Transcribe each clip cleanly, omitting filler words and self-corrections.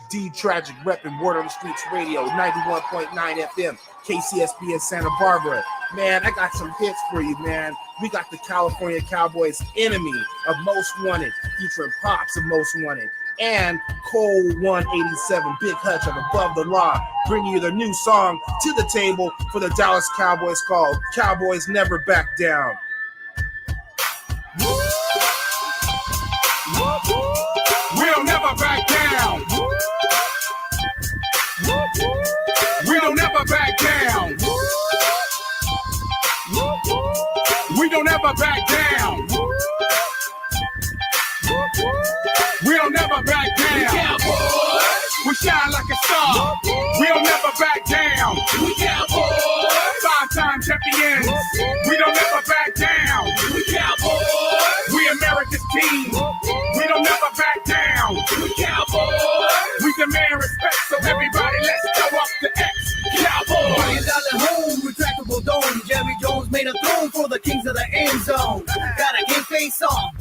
D Tragic repping Word on the Streets Radio, 91.9 FM, KCSB in Santa Barbara. Man, I got some hits for you, man. We got the California Cowboys Enemy of Most Wanted, featuring Pops of Most Wanted, and Cole 187, Big Hutch of Above the Law, bringing you the new song to the table for the Dallas Cowboys called Cowboys Never Back Down. We'll never back down. We don't ever back down. We don't ever back down. We don't never back down. We shine like a star. We don't never back down. We Cowboys. 5-time champions. We don't ever back down. We Cowboys. We America's team. We don't ever back down. We Cowboys. We demand respect, so everybody let's go up the X. Cowboys. $1 home, retractable dome. Jerry Jones made a throne for the kings of the end zone. Got a game face on.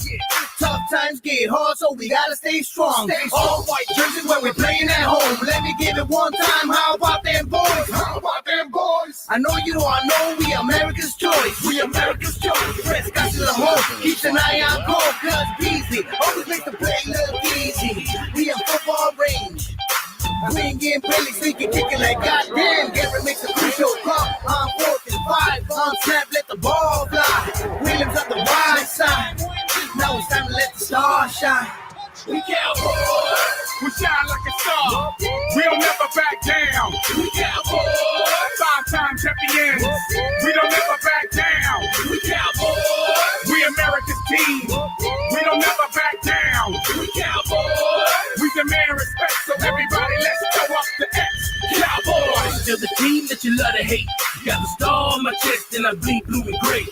Tough times get hard, so we gotta stay strong. All white jersey where we playing at home. Let me give it one time. How about them boys? How about them boys? I know you all know we America's choice. We America's choice. Press got to the home. Keeps an eye on goal, cause Beasley always makes the play look easy. We in football range. We ain't getting Billy, so he can kick it like goddamn. Garrett makes a crucial call on 4th and 5. On snap, let the ball fly. Williams on the wide side. Now it's time to let the stars shine. We Cowboys. We shine like a star. We don't never back down. We Cowboys. 5-time champions. We don't never back down. We Cowboys. We America's team. We don't never back down. We Cowboys. We demand respect, so everybody let's go up the X. Cowboys. Still the team that you love to hate. Got the star on my chest and I bleed blue and gray.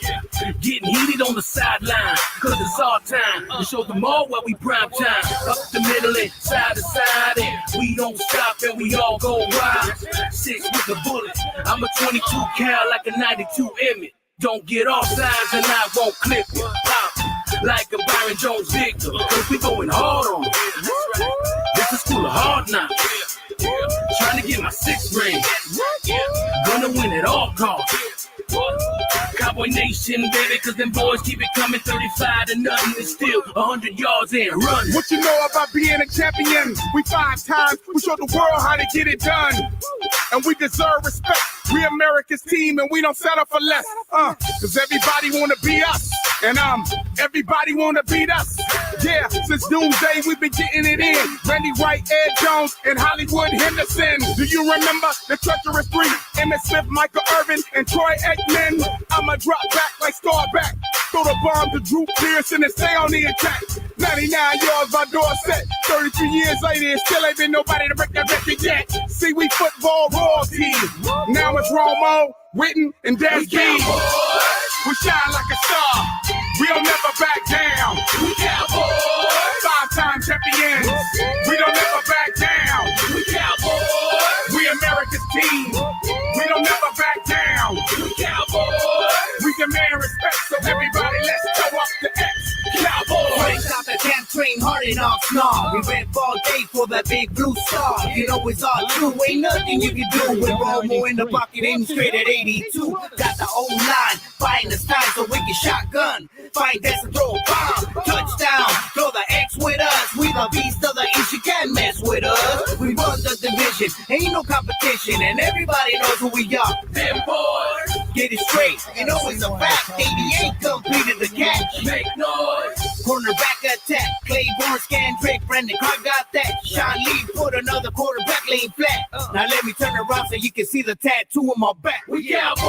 Getting heated on the sideline, cause it's our time to show them all why we prime time. Up the middle and side to side, and we don't stop and we all go wild. 6 with a bullet, I'm a 22 cal like a 92 Emmett. Don't get off sides and I won't clip it. Pop like a Byron Jones Victor, cause we going hard on it. This is school of hard knocks. Trying to get my 6th ring. Gonna win at all costs. Cowboy Nation, baby, cause them boys keep it coming 35 to nothing. It's still 100 yards and running. What you know about being a champion? We 5 times, we show the world how to get it done. And we deserve respect. We America's team and we don't settle for less. Cause everybody wanna be us. And everybody wanna beat us. Yeah, since doomsday we've been getting it in. Randy White, Ed Jones, and Hollywood Henderson. Do you remember the treacherous 3? Emmitt Smith, Michael Irvin, and Troy Aikman. I'ma drop back like Starback. Throw the bomb to Drew Pearson and stay on the attack. 99 yards by doorstep. 33 years later, and still ain't been nobody to break that record yet. See, we football royalty. Now it's Romo, Witten, and Des Keys. We shine like a star. We don't never back down. We Cowboys. 5-time champions. We don't never back down. We Cowboys. We America's team. We don't never back down. We Cowboys. We demand respect, so everybody let's go up the X. Cowboys. Stop the camp train, hard and off snar. We went all day for that big blue star. You know it's all true, ain't nothing you can do. With Romo in the pocket, aiming straight at 82. Got the O-line, fighting the style so we can shotgun. Fight this and throw a bomb. Touchdown, throw the X with us. We the beast of the East, you can't mess with us. We run the division, ain't no competition, and everybody knows who we are. Them boys. Get it straight, you know it's a fact. 88 completed the catch. Make noise. Cornerback attack, Claiborne, Scandrick, Brandon Clark got that. Sean Lee put another quarterback lane flat. Now let me turn around so you can see the tattoo on my back. We Cowboys.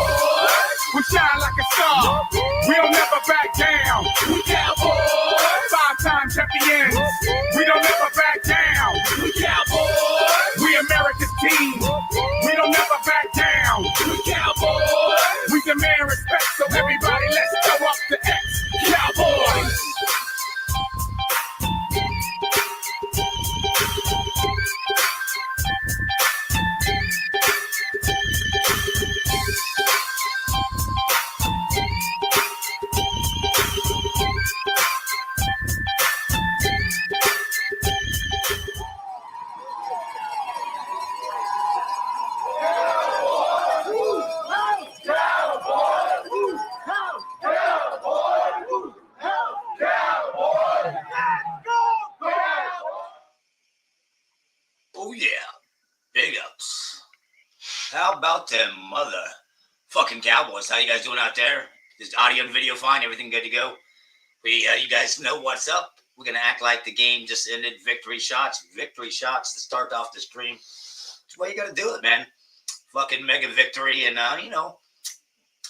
We shine like a star. We don't never back down. We Cowboys. 5-time champions. We don't never back down. We Cowboys. We America's team. We don't never back down. We Cowboys. We demand respect, so everybody let's go up the X. Cowboys. How about them motherfucking Cowboys? How you guys doing out there? Is audio and video fine? Everything good to go? You guys know what's up. We're going to act like the game just ended. Victory shots to start off the stream. That's why you got to do it, man. Fucking mega victory. And, I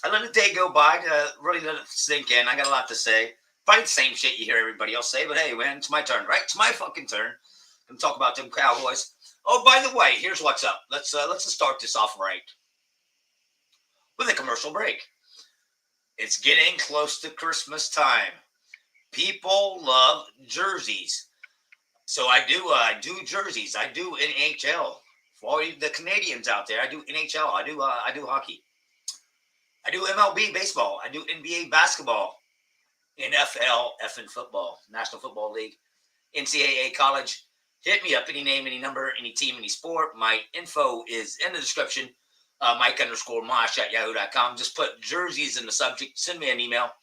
let the day go by to really let it sink in. I got a lot to say. Probably the same shit you hear everybody else say, but hey, man, it's my turn, right? It's my fucking turn. I'm talking about them Cowboys. Oh, by the way, here's what's up. Let's start this off right with a commercial break. It's getting close to Christmas time. People love jerseys, so I do jerseys. I do NHL for all the Canadians out there. I do NHL. I do hockey. I do MLB baseball. I do NBA basketball, NFL, effing football, National Football League, NCAA college. Hit me up, any name, any number, any team, any sport. My info is in the description. Mike_Mosh@yahoo.com. Just put jerseys in the subject. Send me an email.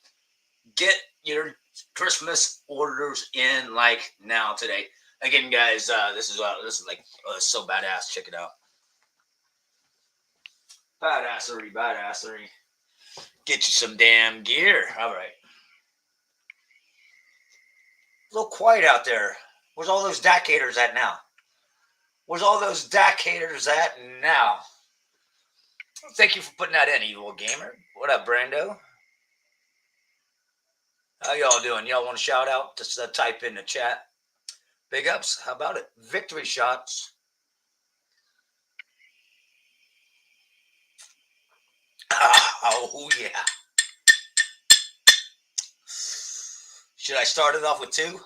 Get your Christmas orders in like now today. Again, guys, this is like so badass. Check it out. Badassery. Get you some damn gear. All right. A little quiet out there. Where's all those Dak haters at now? Thank you for putting that in, Evil Gamer. What up, Brando? How y'all doing? Y'all want to shout out? Just type in the chat. Big ups. How about it? Victory shots. Oh, yeah. Should I start it off with 2?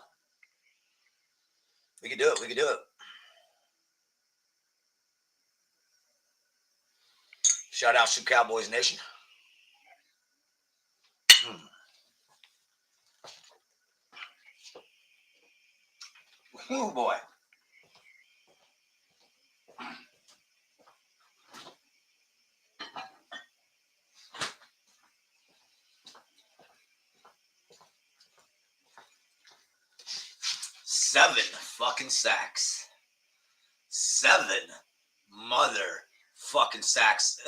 We can do it. Shout out to Cowboys Nation. Oh, boy. Seven fucking sacks. 7 motherfucking sacks.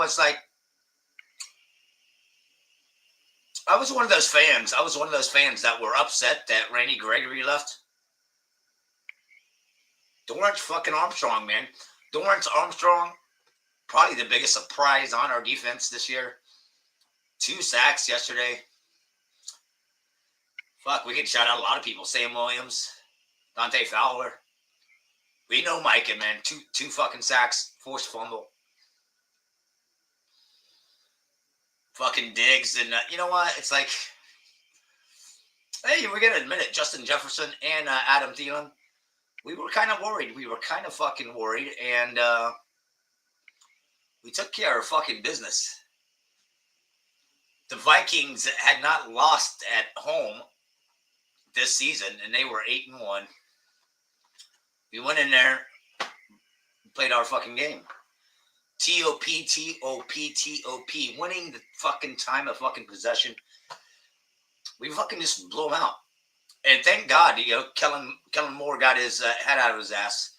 It's like I was one of those fans that were upset that Randy Gregory left. Dorrance fucking Armstrong, man. Dorrance Armstrong, probably the biggest surprise on our defense this year. 2 sacks yesterday. Fuck, we can shout out a lot of people. Sam Williams, Dante Fowler. We know Micah, man. Two fucking sacks, forced fumble. Fucking Diggs. And you know what? It's like, hey, we're going to admit it. Justin Jefferson and Adam Thielen. We were kind of worried. We were kind of fucking worried. And we took care of fucking business. The Vikings had not lost at home this season, and they were 8-1. We went in there, played our fucking game. T-O-P, winning the fucking time of fucking possession. We fucking just blew them out. And thank God, Kellen Moore got his head out of his ass.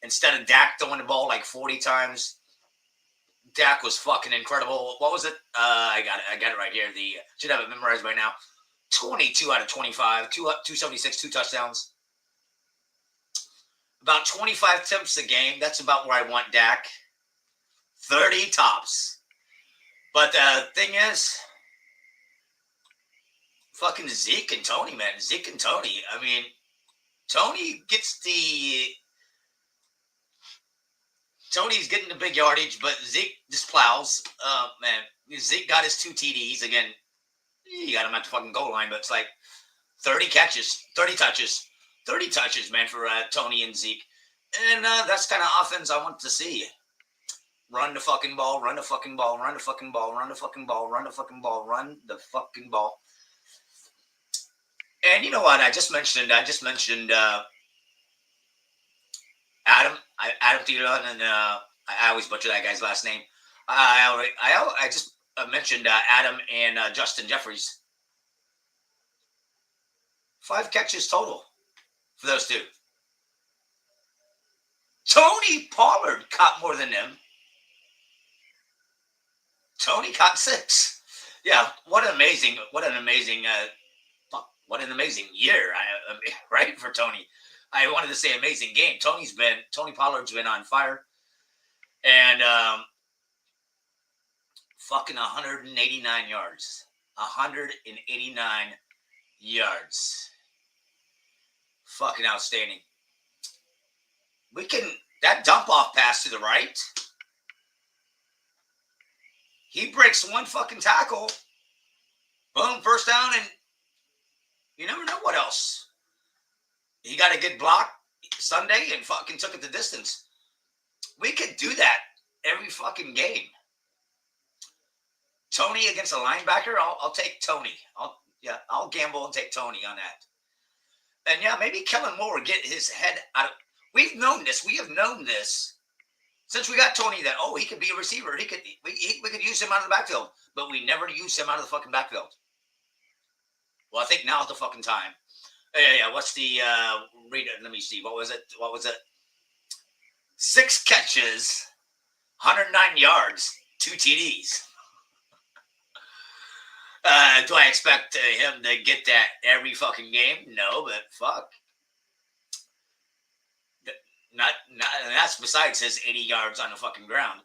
Instead of Dak throwing the ball like 40 times, Dak was fucking incredible. What was it? I got it right here. Should have it memorized by now. 22 out of 25, 276, 2 touchdowns. About 25 attempts a game. That's about where I want Dak. 30 tops. But the thing is, fucking Zeke and Tony, man. Zeke and Tony. I mean, Tony's getting the big yardage, but Zeke just plows. Man, Zeke got his 2 TDs. Again, you got him at the fucking goal line, but it's like 30 catches, 30 touches, man, for Tony and Zeke. And that's kind of offense I want to see. Run the fucking ball, run the fucking ball, run the fucking ball, run the fucking ball, run the fucking ball, run the fucking ball. And you know what? I just mentioned Adam Thielen, and I always butcher that guy's last name. I just mentioned Adam and Justin Jeffries. 5 catches total for those 2. Tony Pollard caught more than them. Tony caught 6. Yeah, what an amazing year, right, for Tony. I wanted to say amazing game. Tony Pollard's been on fire. And fucking 189 yards. 189 yards. Fucking outstanding. That dump off pass to the right. He breaks one fucking tackle. Boom, first down, and you never know what else. He got a good block Sunday and fucking took it the distance. We could do that every fucking game. Tony against a linebacker, I'll take Tony. I'll gamble and take Tony on that. And yeah, maybe Kellen Moore would get his head out of. We've known this. We have known this since we got Tony that he could be a receiver. We could use him out of the backfield, but we never use him out of the fucking backfield. Well, I think now's the fucking time. Yeah. What's the read it? Let me see. What was it? 6 catches, 109 yards, 2 TDs. Do I expect him to get that every fucking game? No, but fuck. Not that's besides his 80 yards on the fucking ground.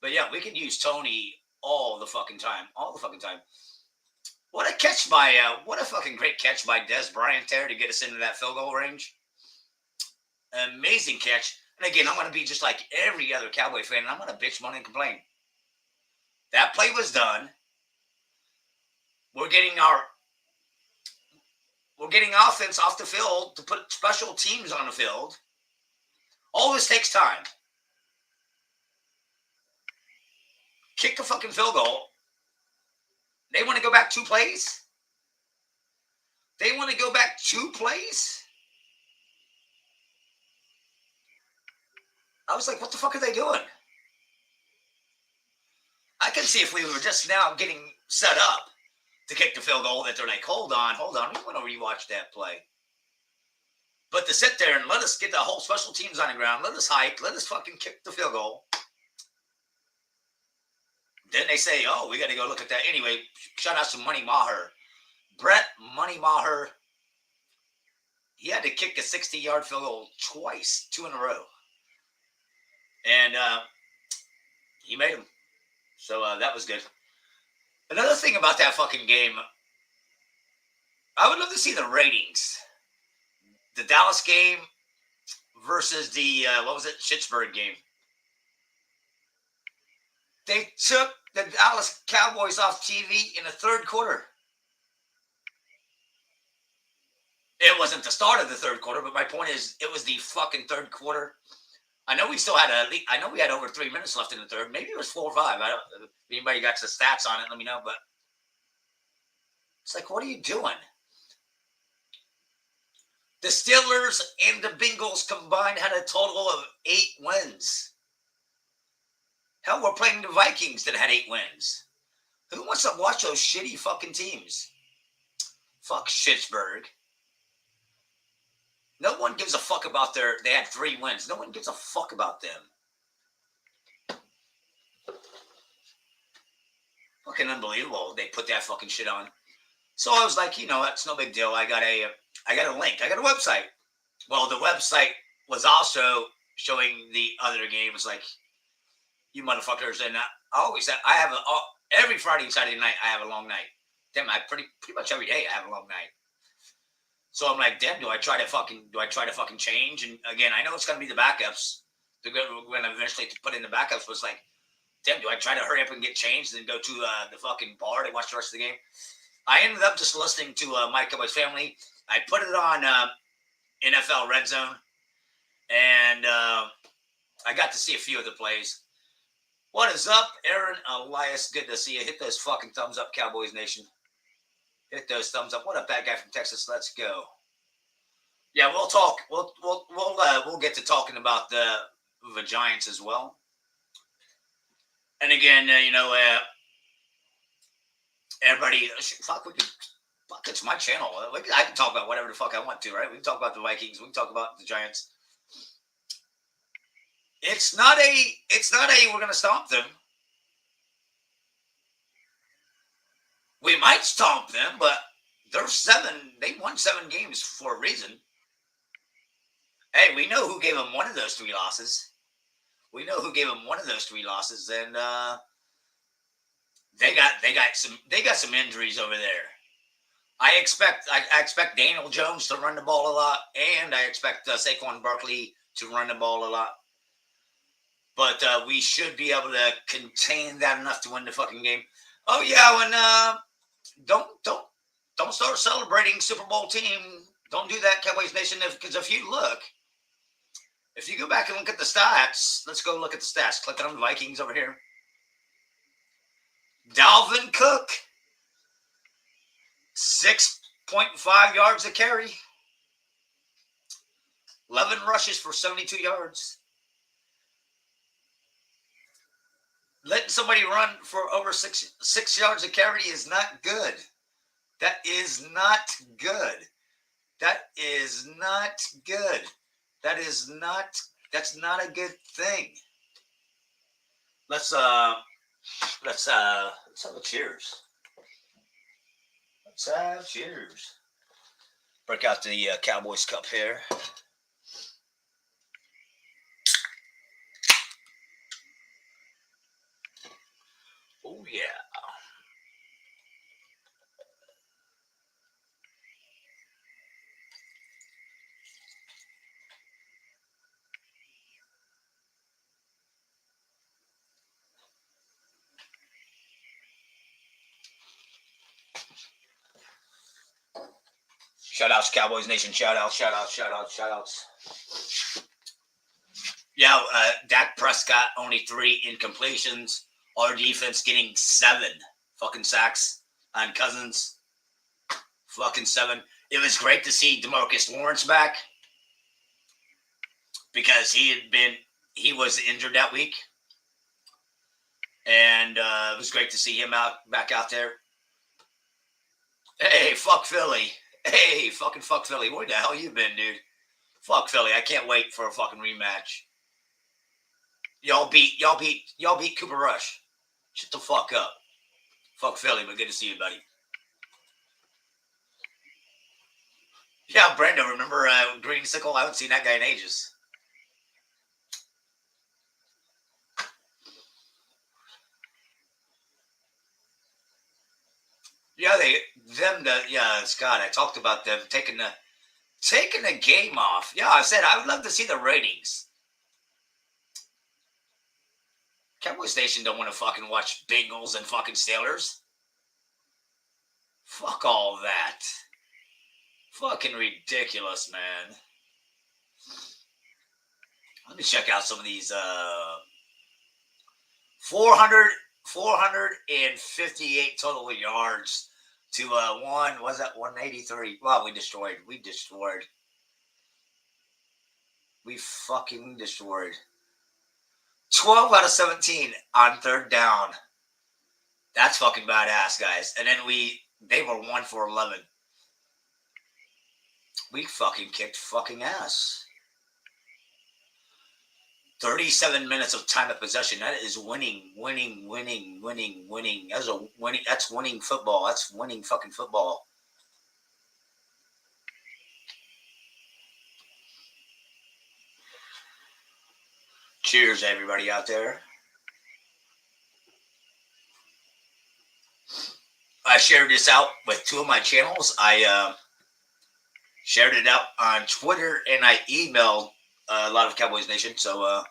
But yeah, we can use Tony all the fucking time. What a catch what a fucking great catch by Des Bryant there to get us into that field goal range. Amazing catch. And again, I'm going to be just like every other Cowboy fan, and I'm going to bitch, moan, and complain. That play was done. We're getting offense off the field to put special teams on the field. All this takes time. Kick the fucking field goal. They want to go back 2 plays? I was like, what the fuck are they doing? I can see if we were just now getting set up to kick the field goal that they're like, hold on. We want to rewatch that play. But to sit there and let us get the whole special teams on the ground, let us hike, let us fucking kick the field goal. Then they say, we got to go look at that. Anyway, shout out to Money Maher. Brett Money Maher. He had to kick a 60-yard field goal twice, 2 in a row. And he made them. So that was good. Another thing about that fucking game, I would love to see the ratings. The Dallas game versus the, Schittsburg game. They took the Dallas Cowboys off TV in the 3rd quarter. It wasn't the start of the 3rd quarter, but my point is, it was the fucking 3rd quarter. I know we still had we had over 3 minutes left in the 3rd. Maybe it was 4 or 5. If anybody got the stats on it, let me know. But it's like, what are you doing? The Steelers and the Bengals combined had a total of 8 wins. Hell, we're playing the Vikings that had 8 wins. Who wants to watch those shitty fucking teams? Fuck Schittsburg. No one gives a fuck about they had 3 wins. No one gives a fuck about them. Fucking unbelievable. They put that fucking shit on. So I was like, it's no big deal. I got a link. I got a website. Well, the website was also showing the other games. Like, you motherfuckers. And I have every Friday and Saturday night, I have a long night. Damn, pretty much every day I have a long night. So I'm like, damn, do I try to fucking change? And again, I know it's going to be the backups. We're going to eventually put in the backups. But it's like, damn, do I try to hurry up and get changed and then go to the fucking bar to watch the rest of the game? I ended up just listening to My Cowboys Family. I put it on NFL Red Zone. And I got to see a few of the plays. What is up, Aaron Elias? Good to see you. Hit those fucking thumbs up, Cowboys Nation. Hit those thumbs up. What up, bad guy from Texas? Let's go. Yeah, we'll talk. We'll get to talking about the Giants as well. And again, everybody. Fuck, it's my channel. I can talk about whatever the fuck I want to, right? We can talk about the Vikings. We can talk about the Giants. It's not a. We're gonna stomp them. We might stomp them, but they're 7. They won 7 games for a reason. Hey, we know who gave them one of those 3 losses. We know who gave them one of those 3 losses, and they got some injuries over there. I expect Daniel Jones to run the ball a lot, and I expect Saquon Barkley to run the ball a lot. But we should be able to contain that enough to win the fucking game. Oh yeah, when don't start celebrating Super Bowl team. Don't do that, Cowboys Nation. Because if you go back and look at the stats, let's go look at the stats. Click on the Vikings over here. Dalvin Cook, 6.5 yards a carry, 11 rushes for 72 yards. Letting somebody run for over six yards a carry is not good. That is not good. That is not good. That's not a good thing. Let's have a cheers. Let's have cheers. Break out the Cowboys cup here. Oh yeah. Shout outs, Cowboys Nation. Shout outs. Yeah, Dak Prescott only 3 incompletions. Our defense getting 7 fucking sacks on Cousins. Fucking 7. It was great to see DeMarcus Lawrence back because he was injured that week. And it was great to see him back out there. Hey, fuck Philly. Hey, fuck Philly. Where the hell you been, dude? Fuck Philly. I can't wait for a fucking rematch. Y'all beat Cooper Rush. Shut the fuck up. Fuck Philly, but good to see you, buddy. Yeah, Brando, remember Green Sickle? I haven't seen that guy in ages. Yeah, Scott, I talked about them taking the game off. Yeah, I said I would love to see the ratings. Cowboys Nation don't want to fucking watch Bengals and fucking Steelers. Fuck all that. Fucking ridiculous, man. Let me check out some of these 458 total yards to 183. Wow, we fucking destroyed. 12 out of 17 on 3rd down. That's fucking badass, guys. And then they were 1 for 11. We fucking kicked fucking ass. 37 minutes of time of possession. That is winning. That's winning football. That's winning fucking football. Cheers, everybody out there. I shared this out with 2 of my channels. I shared it out on Twitter, and I emailed a lot of Cowboys Nation. So,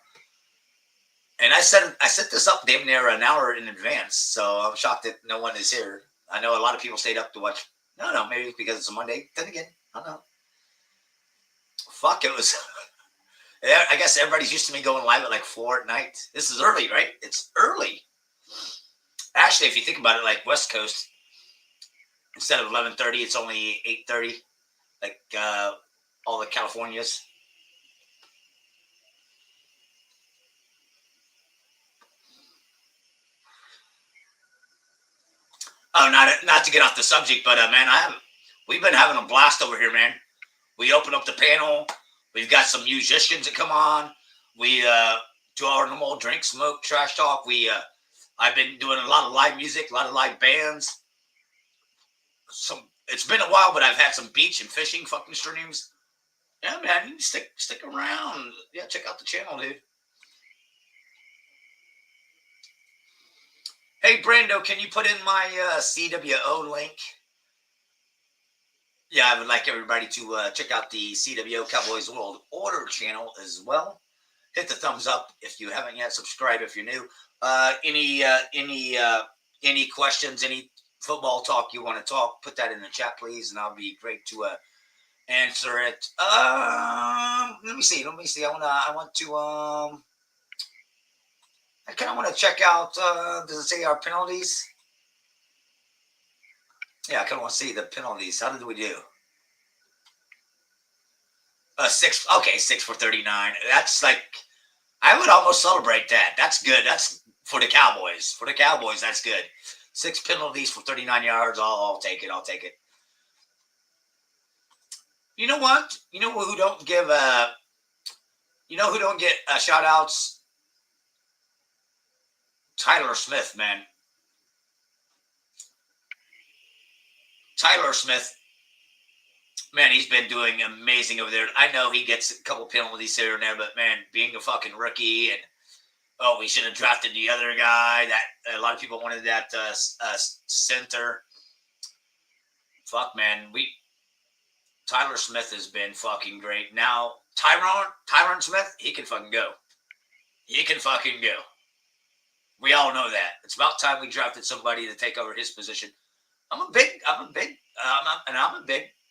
and I set this up damn near an hour in advance. So I'm shocked that no one is here. I know a lot of people stayed up to watch. No, maybe it's because it's a Monday. Then again, I don't know. Fuck, it was. I guess everybody's used to me going live at like 4 at night. This is early, right? It's early. Actually, if you think about it, like West Coast, instead of 11:30, it's only 8:30. Like all the Californias. Oh, not to get off the subject, but man, we've been having a blast over here, man. We open up the panel. We've got some musicians that come on. We do our normal drink, smoke, trash talk. I've been doing a lot of live music, a lot of live bands. It's been a while, but I've had some beach and fishing fucking streams. Yeah, man, you stick around. Yeah, check out the channel, dude. Hey, Brando, can you put in my CWO link? Yeah, I would like everybody to check out the CWO Cowboys World Order channel as well. Hit the thumbs up if you haven't yet. Subscribe if you're new. Any questions, any football talk you want to talk, put that in the chat, please, and I'll be great to answer it. Let me see. I kind of want to check out. Does it say our penalties? Yeah, I kind of want to see the penalties. How did we do? 6. Okay, 6 for 39. That's like, I would almost celebrate that. That's good. That's for the Cowboys. For the Cowboys, that's good. 6 penalties for 39 yards. I'll take it. I'll take it. You know what? You know who don't give who don't get shout outs? Tyler Smith, man. Tyler Smith, man, he's been doing amazing over there. I know he gets a couple penalties here and there, but man, being a fucking rookie and we should have drafted the other guy. That a lot of people wanted that center. Fuck, man, Tyler Smith has been fucking great. Now Tyron Smith, he can fucking go. He can fucking go. We all know that. It's about time we drafted somebody to take over his position. I'm a big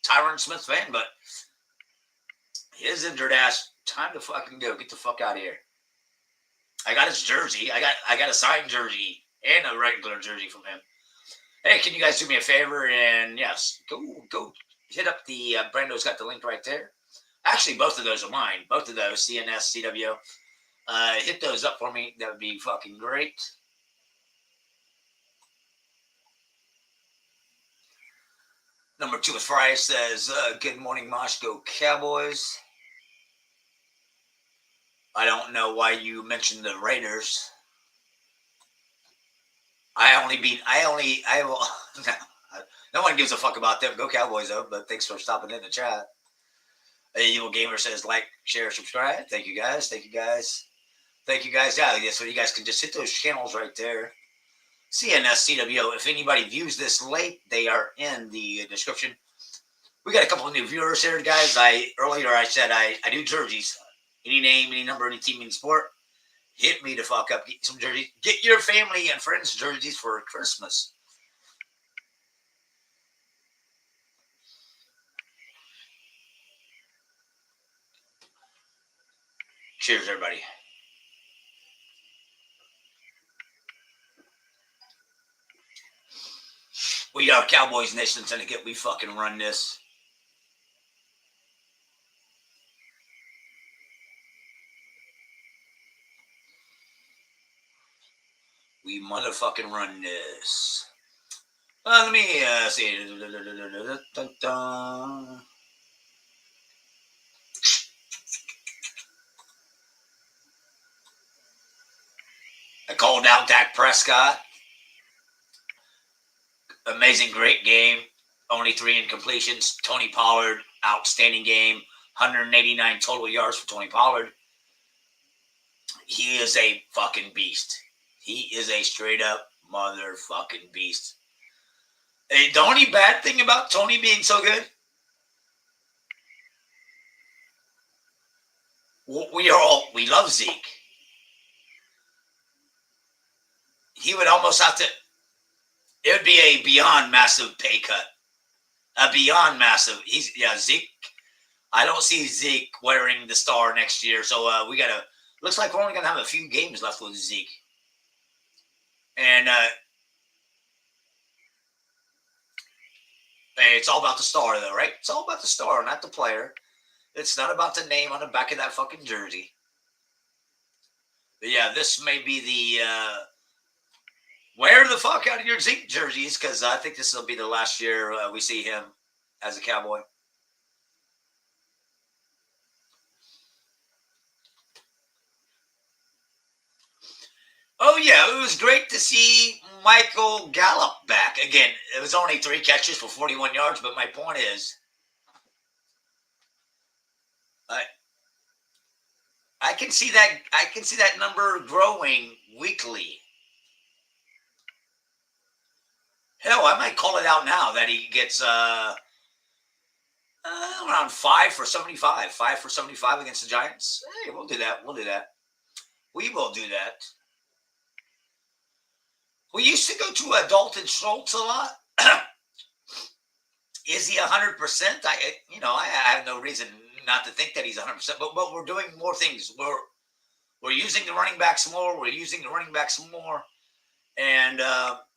Tyron Smith fan, but his injured ass, time to fucking go. Get the fuck out of here. I got his jersey. I got a signed jersey and a regular jersey from him. Hey, can you guys do me a favor? And yes, go hit up the Brando's got the link right there. Actually, both of those are mine. Both of those, CNS, CWO. Hit those up for me. That would be fucking great. Number 2 with Fry says, good morning, Mosh. Go Cowboys. I don't know why you mentioned the Raiders. No one gives a fuck about them. Go Cowboys, though. But thanks for stopping in the chat. Evil Gamer says, like, share, subscribe. Thank you, guys. Yeah, so you guys can just hit those channels right there. CNS, CWO. If anybody views this late, they are in the description. We got a couple of new viewers here, guys. Earlier I said I do jerseys. Any name, any number, any team, any sport. Hit me to fuck up. Get some jerseys. Get your family and friends jerseys for Christmas. Cheers, everybody. We are Cowboys Nation Syndicate. We fucking run this. We motherfucking run this. Let me see. I called out Dak Prescott. Amazing, great game. Only 3 incompletions. Tony Pollard, outstanding game. 189 total yards for Tony Pollard. He is a fucking beast. He is a straight up motherfucking beast. The only bad thing about Tony being so good, we love Zeke. He would almost have to, it would be a beyond massive pay cut. A beyond massive. Zeke. I don't see Zeke wearing the star next year. So looks like we're only going to have a few games left with Zeke. And it's all about the star, though, right? It's all about the star, not the player. It's not about the name on the back of that fucking jersey. But yeah, this may be the wear the fuck out of your Zeke jerseys, because I think this will be the last year we see him as a Cowboy. Oh, yeah, it was great to see Michael Gallup back. Again, it was only 3 catches for 41 yards, but my point is, I can see that number growing weekly. Hell, I might call it out now that he gets around 5 for 75. 5 for 75 against the Giants. Hey, we'll do that. We will do that. We used to go to Dalton Schultz a lot. Is he 100%? I have no reason not to think that he's 100%. But we're doing more things. We're using the running backs more. And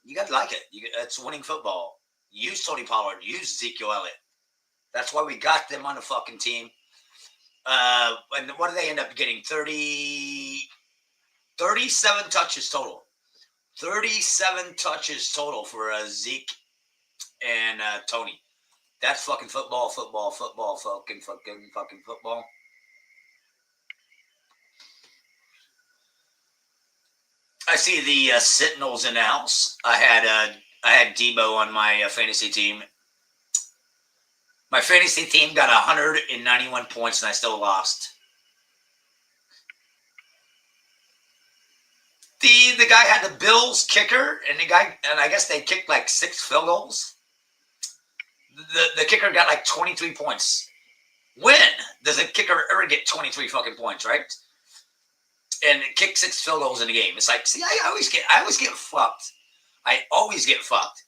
you got to like it. It's winning football. Use Tony Pollard. Use Ezekiel Elliott. That's why we got them on the fucking team. And what do they end up getting? 37 touches total. 37 touches total for Zeke and Tony. That's fucking football, fucking football. I see the Sentinels in the house. I had Debo on my fantasy team. My fantasy team got 191 points, and I still lost. The guy had the Bills kicker, and I guess they kicked like 6 field goals. The kicker got like 23 points. When does a kicker ever get 23 fucking points, right? And kick 6 field goals in the game. It's like, see, I always get fucked. I always get fucked.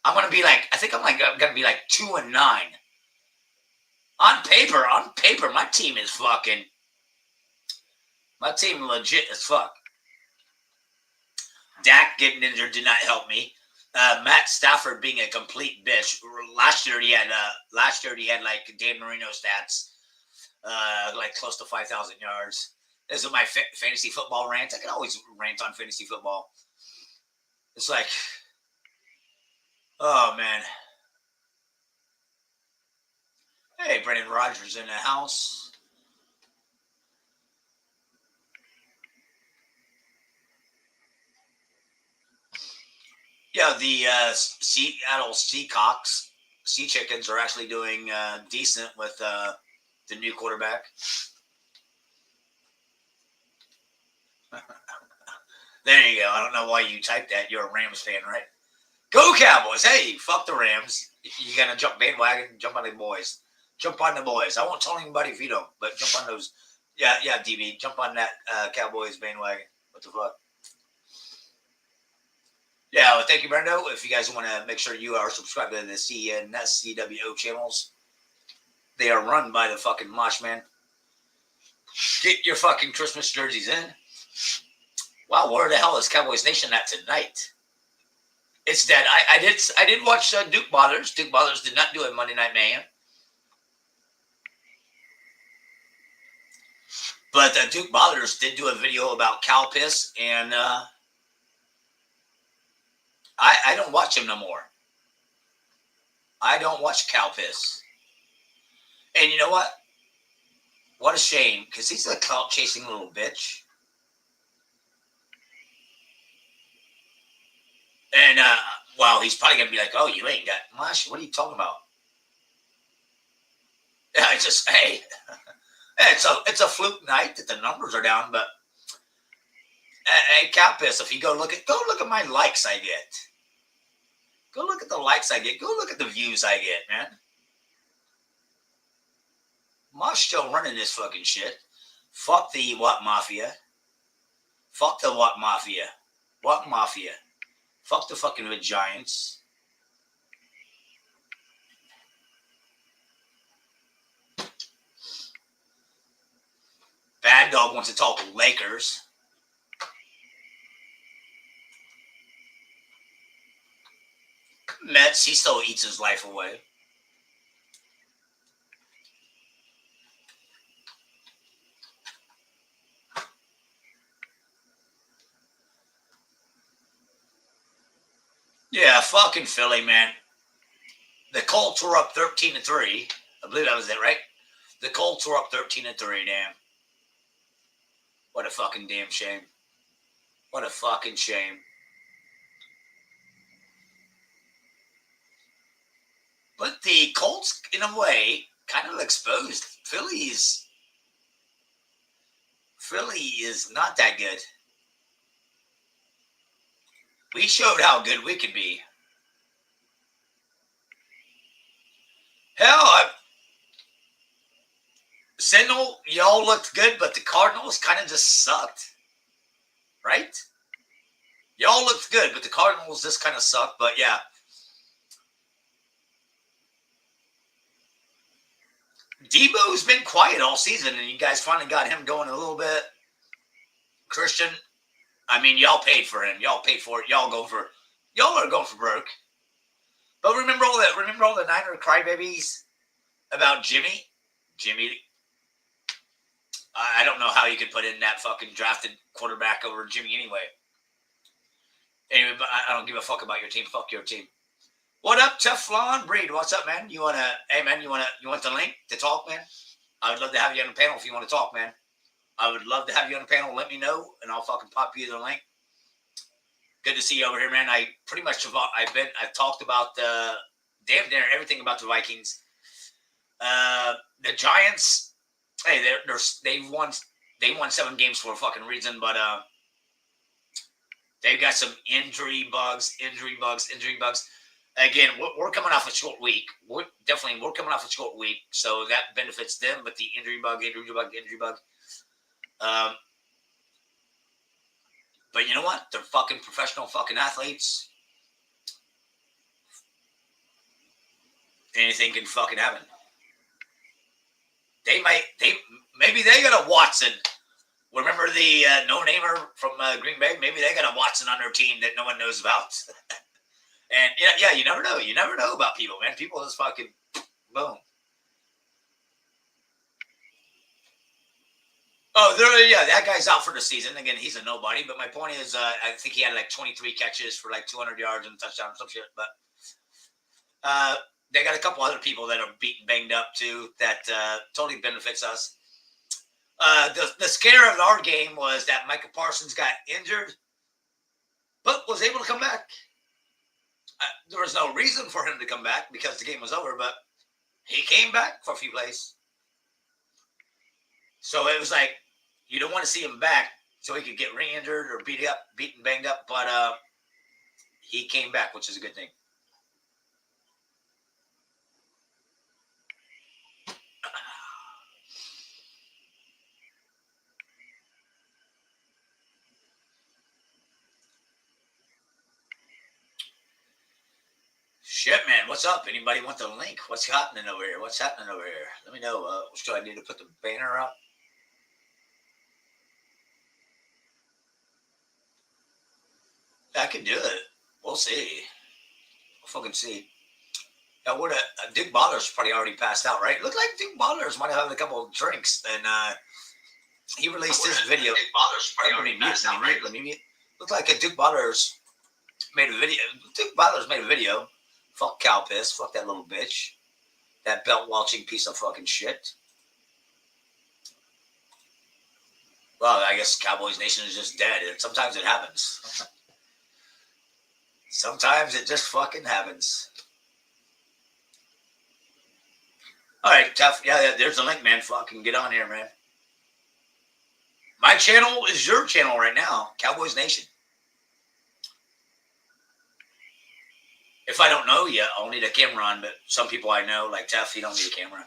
I'm gonna be like, I think I'm gonna be like 2-9. On paper, my team is fucking. My team legit as fuck. Dak getting injured did not help me. Matt Stafford being a complete bitch. Last year he had like Dan Marino stats, like close to 5,000 yards. This is my fantasy football rant. I can always rant on fantasy football. It's like, oh man. Hey, Brendan Rodgers in the house. Yeah, the Seattle Seahawks, Sea Chickens are actually doing decent with the new quarterback. There you go. I don't know why you typed that. You're a Rams fan, right? Go Cowboys. Hey, fuck the Rams. You got to jump bandwagon, jump on the boys. Jump on the boys. I won't tell anybody if you don't, but jump on those. Yeah, DB. Jump on that Cowboys bandwagon. What the fuck? Yeah, well, thank you, Brendo. If you guys want to make sure you are subscribed to the CNSCWO channels, they are run by the fucking Mosh Man. Get your fucking Christmas jerseys in. Wow, where the hell is Cowboys Nation at tonight? It's dead. I did watch Duke Ballers. Duke Ballers did not do a Monday Night Mayhem. But Duke Ballers did do a video about cow piss, and I don't watch him no more. I don't watch cow piss. And you know what? What a shame, because he's a clout-chasing little bitch. And, well, he's probably going to be like, oh, you ain't got much. What are you talking about? Yeah, hey, it's a fluke night that the numbers are down, but hey, Cowpiss, if you go look at my likes I get. Go look at the likes I get. Go look at the views I get, man. Mosh still running this fucking shit. Fuck the What Mafia. Fuck the What Mafia. What Mafia. Fuck the fucking Giants. Bad Dog wants to talk Lakers. Mets, he still eats his life away. Yeah, fucking Philly, man. The Colts were up 13-3. I believe that was it, right? The Colts were up 13-3, damn. What a fucking damn shame. What a fucking shame. But the Colts, in a way, kind of exposed. Philly is not that good. We showed how good we could be. Hell, Sentinel, y'all looked good, but the Cardinals kind of just sucked. Right? Y'all looked good, but the Cardinals just kind of sucked. But yeah. Debo's been quiet all season, and you guys finally got him going a little bit. Christian, I mean, y'all paid for him. Y'all paid for it. Y'all are going for broke. But remember all the Niner crybabies about Jimmy? I don't know how you could put in that fucking drafted quarterback over Jimmy anyway. Anyway, but I don't give a fuck about your team. Fuck your team. What up, Teflon Breed? What's up, man? You want the link to talk, man? I would love to have you on the panel if you want to talk, man. I would love to have you on the panel. Let me know, and I'll fucking pop you the link. Good to see you over here, man. I pretty much I've talked about damn near everything about the Vikings. The Giants, hey, they won 7 games for a fucking reason, but they've got some injury bugs. Again, we're coming off a short week. We're coming off a short week, so that benefits them. But the injury bug. But you know what? They're fucking professional fucking athletes. Anything can fucking happen. Maybe they got a Watson. Remember the no-namer from Green Bay? Maybe they got a Watson on their team that no one knows about. And yeah, you never know. You never know about people, man. People just fucking boom. Oh, that guy's out for the season. Again, he's a nobody. But my point is, I think he had like 23 catches for like 200 yards and a touchdown or some shit. But they got a couple other people that are banged up too. That totally benefits us. The scare of our game was that Micah Parsons got injured, but was able to come back. There was no reason for him to come back because the game was over, but he came back for a few plays. So it was like, you don't want to see him back so he could get re-injured or beaten, banged up, but he came back, which is a good thing. Shit, man, what's up? Anybody want the link? What's happening over here? Let me know. Do I need to put the banner up? I can do it. We'll see. We'll fucking see. Yeah, Duke Baller's probably already passed out, right? Looked like Duke Baller's might have had a couple of drinks, and he released his video. Duke Baller's probably already passed out, right? Looked like a Duke Baller's made a video. Duke Baller's made a video. Fuck cow piss. Fuck that little bitch. That belt-watching piece of fucking shit. Well, I guess Cowboys Nation is just dead. And sometimes it happens. Sometimes it just fucking happens. All right, tough. Yeah, there's a link, man. Fucking get on here, man. My channel is your channel right now. Cowboys Nation. If I don't know you, I'll need a camera on, but some people I know, like Teff, you don't need a camera.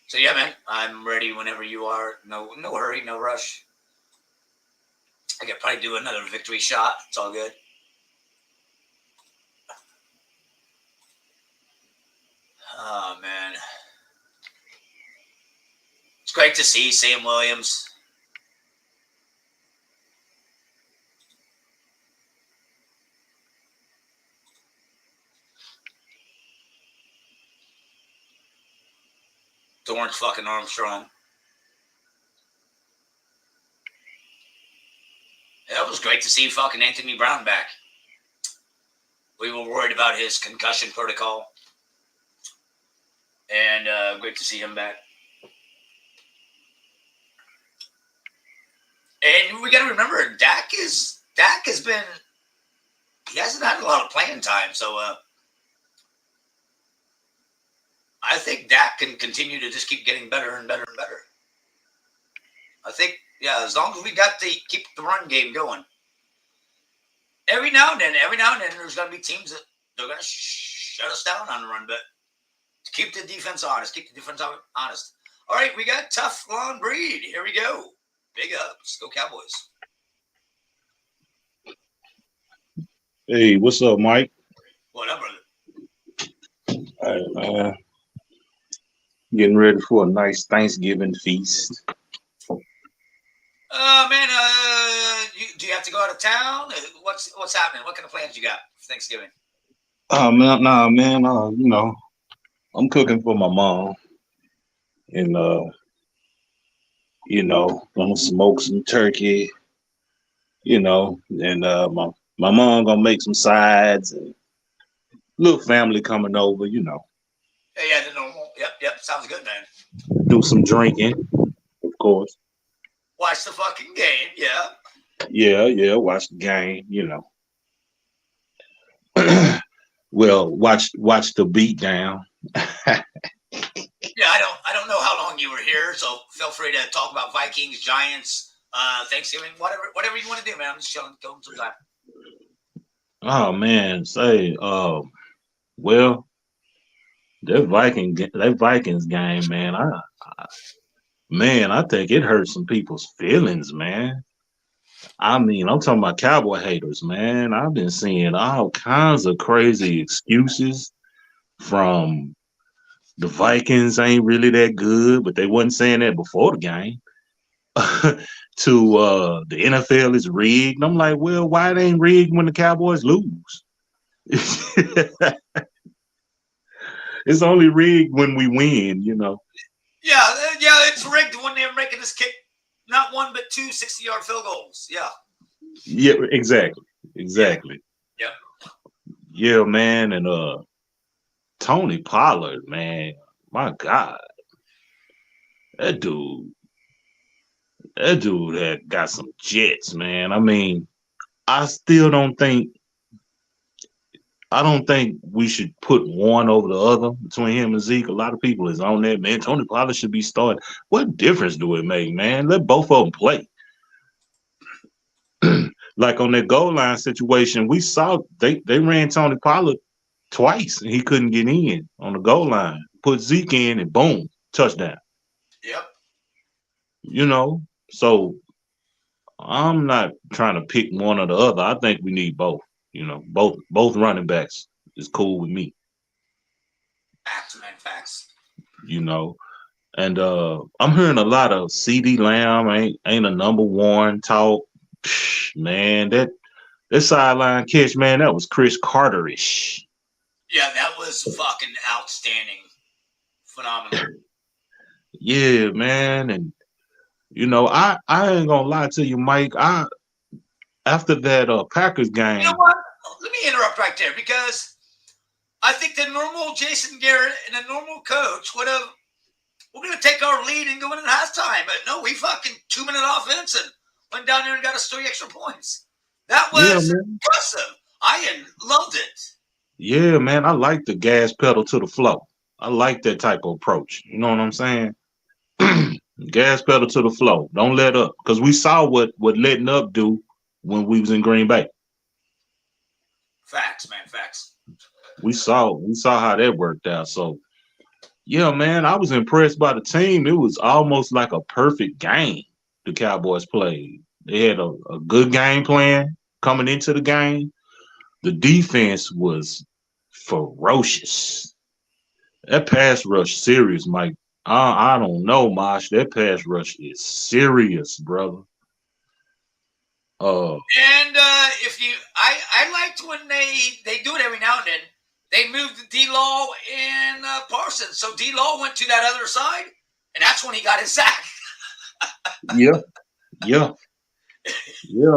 So yeah, man, I'm ready whenever you are. No hurry, no rush. I could probably do another victory shot. It's all good. Oh, man. It's great to see Sam Williams. Dorrance fucking Armstrong. It was great to see fucking Anthony Brown back. We were worried about his concussion protocol. And great to see him back. And we got to remember, Dak has been, he hasn't had a lot of playing time. So I think Dak can continue to just keep getting better and better and better. I think, yeah, as long as we got to keep the run game going. Every now and then, there's going to be teams that they're going to shut us down on the run, but keep the defense honest. All right, we got Tough Lawn Breed. Here we go. Big ups. Go Cowboys. Hey, what's up, Mike? What up, brother? All right, getting ready for a nice Thanksgiving feast. Man, do you have to go out of town? What's happening? What kind of plans you got for Thanksgiving? Man, you know, I'm cooking for my mom, and you know, gonna smoke some turkey, you know, and my mom gonna make some sides and little family coming over, you know. Yeah, the normal. Yep, sounds good, man. Do some drinking, of course. Watch the fucking game, yeah. Yeah, watch the game, you know. Well, watch the beat down. Yeah, I don't know how long you were here, so feel free to talk about Vikings, Giants, Thanksgiving, whatever you want to do, man. I'm just chilling, going some time. Oh man, well, that Vikings game, man. I think it hurt some people's feelings, man. I mean, I'm talking about Cowboy haters, man. I've been seeing all kinds of crazy excuses from the Vikings ain't really that good, but they wasn't saying that before the game. To the NFL is rigged. I'm like, well, why it ain't rigged when the Cowboys lose? It's only rigged when we win, you know. Yeah, it's rigged when they're making us kick not one but two 60-yard field goals. Yeah, exactly. Yep. Yeah, man, and Tony Pollard, man, my God, that dude had got some jets, man. I mean, I don't think we should put one over the other between him and Zeke. A lot of people is on that, man. Tony Pollard should be starting. What difference do it make, man? Let both of them play. Like on that goal line situation, we saw they ran Tony Pollard twice and he couldn't get in on the goal line. Put Zeke in and boom, touchdown. Yep. You know, so I'm not trying to pick one or the other. I think we need both. You know, both running backs is cool with me. Facts, man, facts. You know, and I'm hearing a lot of CD Lamb ain't a number one talk. Psh, man, that sideline catch, man, that was Chris Carter-ish. Yeah, that was fucking outstanding. Phenomenal. Yeah, man, and you know, I ain't gonna lie to you, Mike. After that Packers game. You know what? Let me interrupt right there because I think the normal Jason Garrett and a normal coach would have, we're going to take our lead and go into halftime. But no, we fucking 2-minute offense and went down there and got us 3 extra points. That was impressive. I loved it. Yeah, man. I like the gas pedal to the floor. I like that type of approach. You know what I'm saying? Gas pedal to the floor. Don't let up. Because we saw what letting up do when we was in Green Bay. Facts, man, facts. We saw how that worked out. So, yeah, man, I was impressed by the team. It was almost like a perfect game the Cowboys played. They had a good game plan coming into the game. The defense was ferocious. That pass rush serious, Mike. I don't know, Mosh. That pass rush is serious, brother. And I liked when they do it every now and then. They moved D-Law and Parsons. So D-Law went to that other side, and that's when he got his sack. Yeah,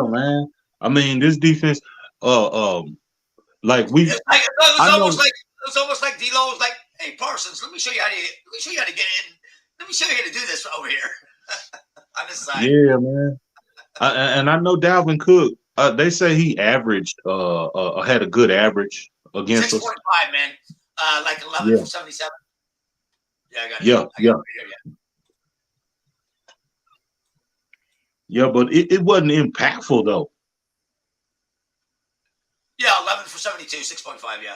man. I mean, this defense, like we. It was almost like D-Law was like, "Hey, Parsons, let me show you how to get in. Let me show you how to do this over here on this side." Yeah, man. And I know Dalvin Cook. They say he averaged, had a good average against us. 6.5, man. Like 11 Yeah. for 77. Yeah, I got it. Yeah, I got yeah. it right here, yeah. Yeah, but it wasn't impactful though. Yeah, 11 for 72, 6.5, yeah.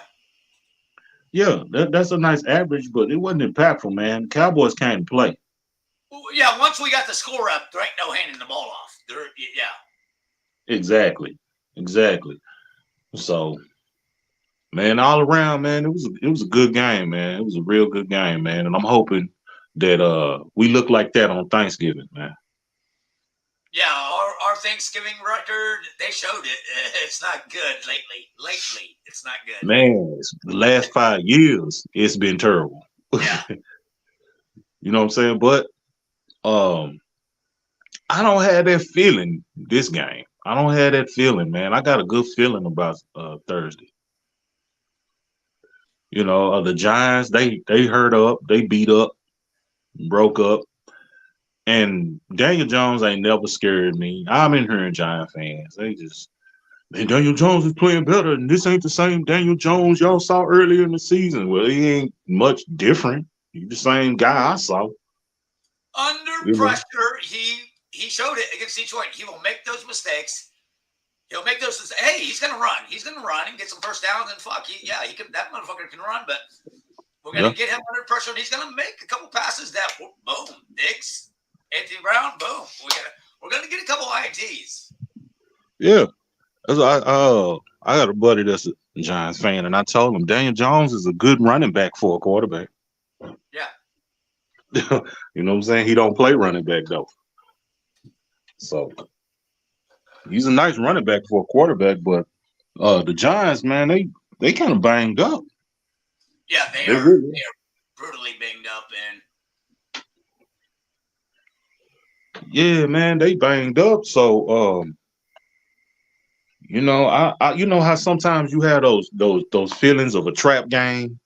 Yeah, that's a nice average, but it wasn't impactful, man. Cowboys can't play. Well, yeah, once we got the score up, there ain't no handing the ball off. Yeah. Exactly. So, man, all around, man, it was a good game, man. It was a real good game, man. And I'm hoping that we look like that on Thanksgiving, man. Yeah, our Thanksgiving record, they showed it. It's not good lately. Lately, it's not good. Man, the last 5 years, it's been terrible. Yeah. You know what I'm saying? But I don't have that feeling this game. I don't have that feeling, man. I got a good feeling about Thursday. You know, the Giants, they hurt up, they beat up, broke up. And Daniel Jones ain't never scared me. I'm in here in Giant fans. Man, Daniel Jones is playing better, and this ain't the same Daniel Jones y'all saw earlier in the season. Well, he ain't much different. He's the same guy I saw. Under pressure, he showed it against Detroit. He will make those mistakes. He'll make those. Hey, he's gonna run. He's gonna run and get some first downs. And fuck, he can. That motherfucker can run. But we're gonna get him under pressure, and he's gonna make a couple passes that boom, Diggs, Anthony Brown, boom. We're gonna get a couple INTs. Yeah. I got a buddy that's a Giants fan, and I told him Daniel Jones is a good running back for a quarterback. Yeah. You know what I'm saying? He don't play running back though. So he's a nice running back for a quarterback, but the Giants, man, they kind of banged up. Yeah, they are brutally banged up, and yeah, man, they banged up. So you know, I you know how sometimes you have those feelings of a trap game,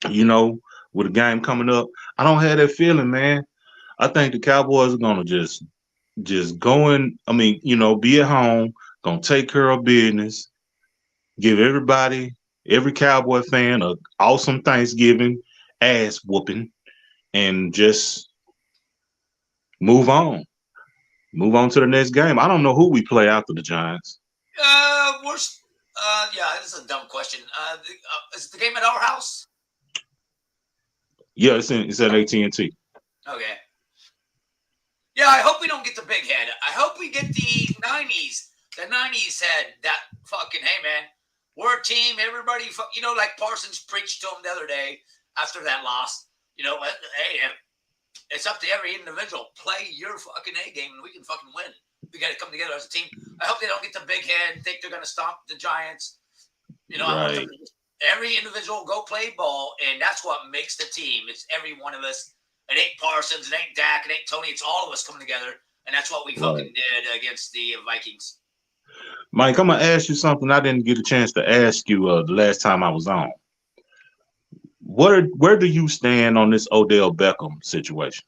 you know, with a game coming up. I don't have that feeling, man. I think the Cowboys are gonna just go in. I mean, you know, be at home, gonna take care of business, give every Cowboy fan a awesome Thanksgiving, ass whooping, and just move on. Move on to the next game. I don't know who we play after the Giants. Yeah, this is a dumb question. Is the game at our house? Yeah, it's at AT&T. Okay. Yeah, I hope we don't get the big head. I hope we get the 90s. The 90s head that fucking, hey, man, we're a team. Everybody, you know, like Parsons preached to them the other day after that loss. You know, hey, it's up to every individual. Play your fucking A game and we can fucking win. We got to come together as a team. I hope they don't get the big head and think they're going to stomp the Giants. You know, I want them to, every individual go play ball, and that's what makes the team. It's every one of us. It ain't Parsons, it ain't Dak, it ain't Tony. It's all of us coming together, and that's what we fucking did against the Vikings. Mike, I'm going to ask you something I didn't get a chance to ask you the last time I was on. Where do you stand on this Odell Beckham situation?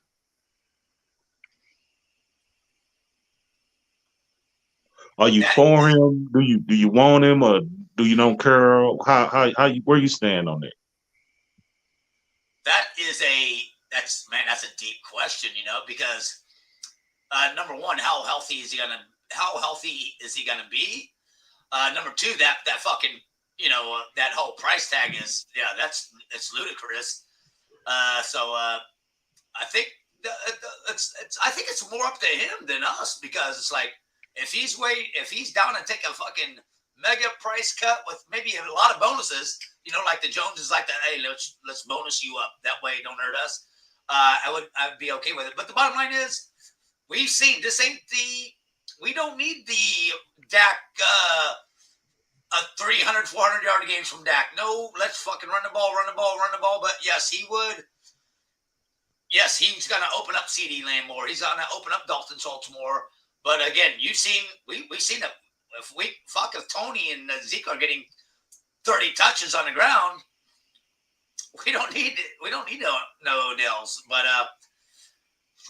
Are you for him? Do you want him, or do you don't care? Where you stand on that? That's a deep question, you know, because number one, how healthy is he gonna be? Number two, that fucking, you know, that whole price tag is, it's ludicrous. So I think I think it's more up to him than us, because it's like, if he's down to take a fucking mega price cut with maybe a lot of bonuses, you know, like the Joneses like that, hey, let's bonus you up. That way it don't hurt us. I'd be okay with it. But the bottom line is, we've seen we don't need the Dak 300, 400 yard games from Dak. No, let's fucking run the ball. But yes, he would. Yes, he's going to open up CeeDee Lamb more. He's going to open up Dalton Schultz more. But again, we've seen that if Tony and Zeke are getting 30 touches on the ground, we don't need no Odells. But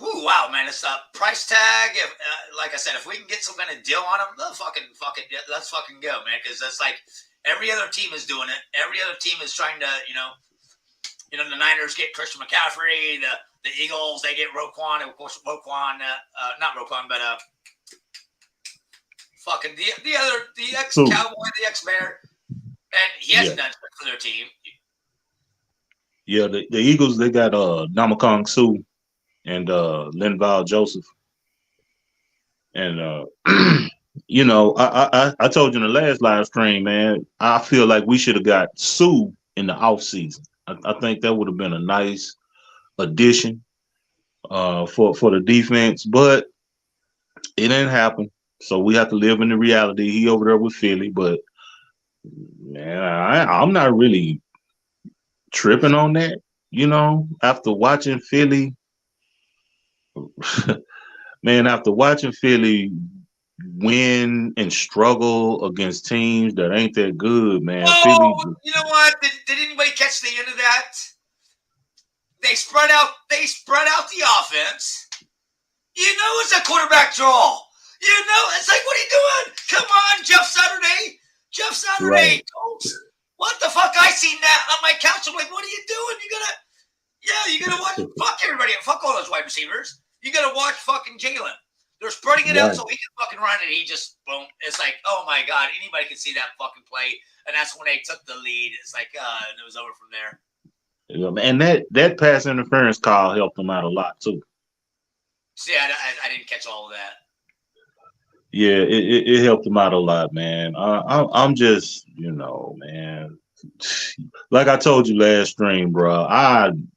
Ooh, wow, man! It's a price tag. If, like I said, if we can get some kind of deal on them, let's fucking go, man. Because that's like every other team is doing it. Every other team is trying to, the Niners get Christian McCaffrey. The Eagles, they get Roquan. And of course, Roquan, not Roquan, but fucking the ex-Cowboy, the ex-Bear, and he hasn't done shit for their team. Yeah, the Eagles, they got Namakong Suh and Linval Joseph. And I told you in the last live stream, man, I feel like we should have got Suh in the offseason. I think that would have been a nice addition for the defense, but it didn't happen. So we have to live in the reality. He over there with Philly, but man, I'm not really tripping on that. After watching Philly, man, after watching Philly win and struggle against teams that ain't that good, man. Oh, Philly, you know what? Did anybody catch the end of that? They spread out the offense. It's a quarterback draw. It's like, what are you doing? Come on, Jeff Saturday. Right. Coach. What the fuck? I seen that on my couch. I'm like, what are you doing? You gotta watch. Fuck everybody. Fuck all those wide receivers. You gotta watch fucking Jalen. They're spreading it out so he can fucking run it. He just boom. It's like, oh my god, anybody can see that fucking play, and that's when they took the lead. It's like, and it was over from there. Yeah, and that pass interference call helped them out a lot too. See, I didn't catch all of that. Yeah, it helped them out a lot, man. I'm just, man. Like I told you last stream, bro. I'm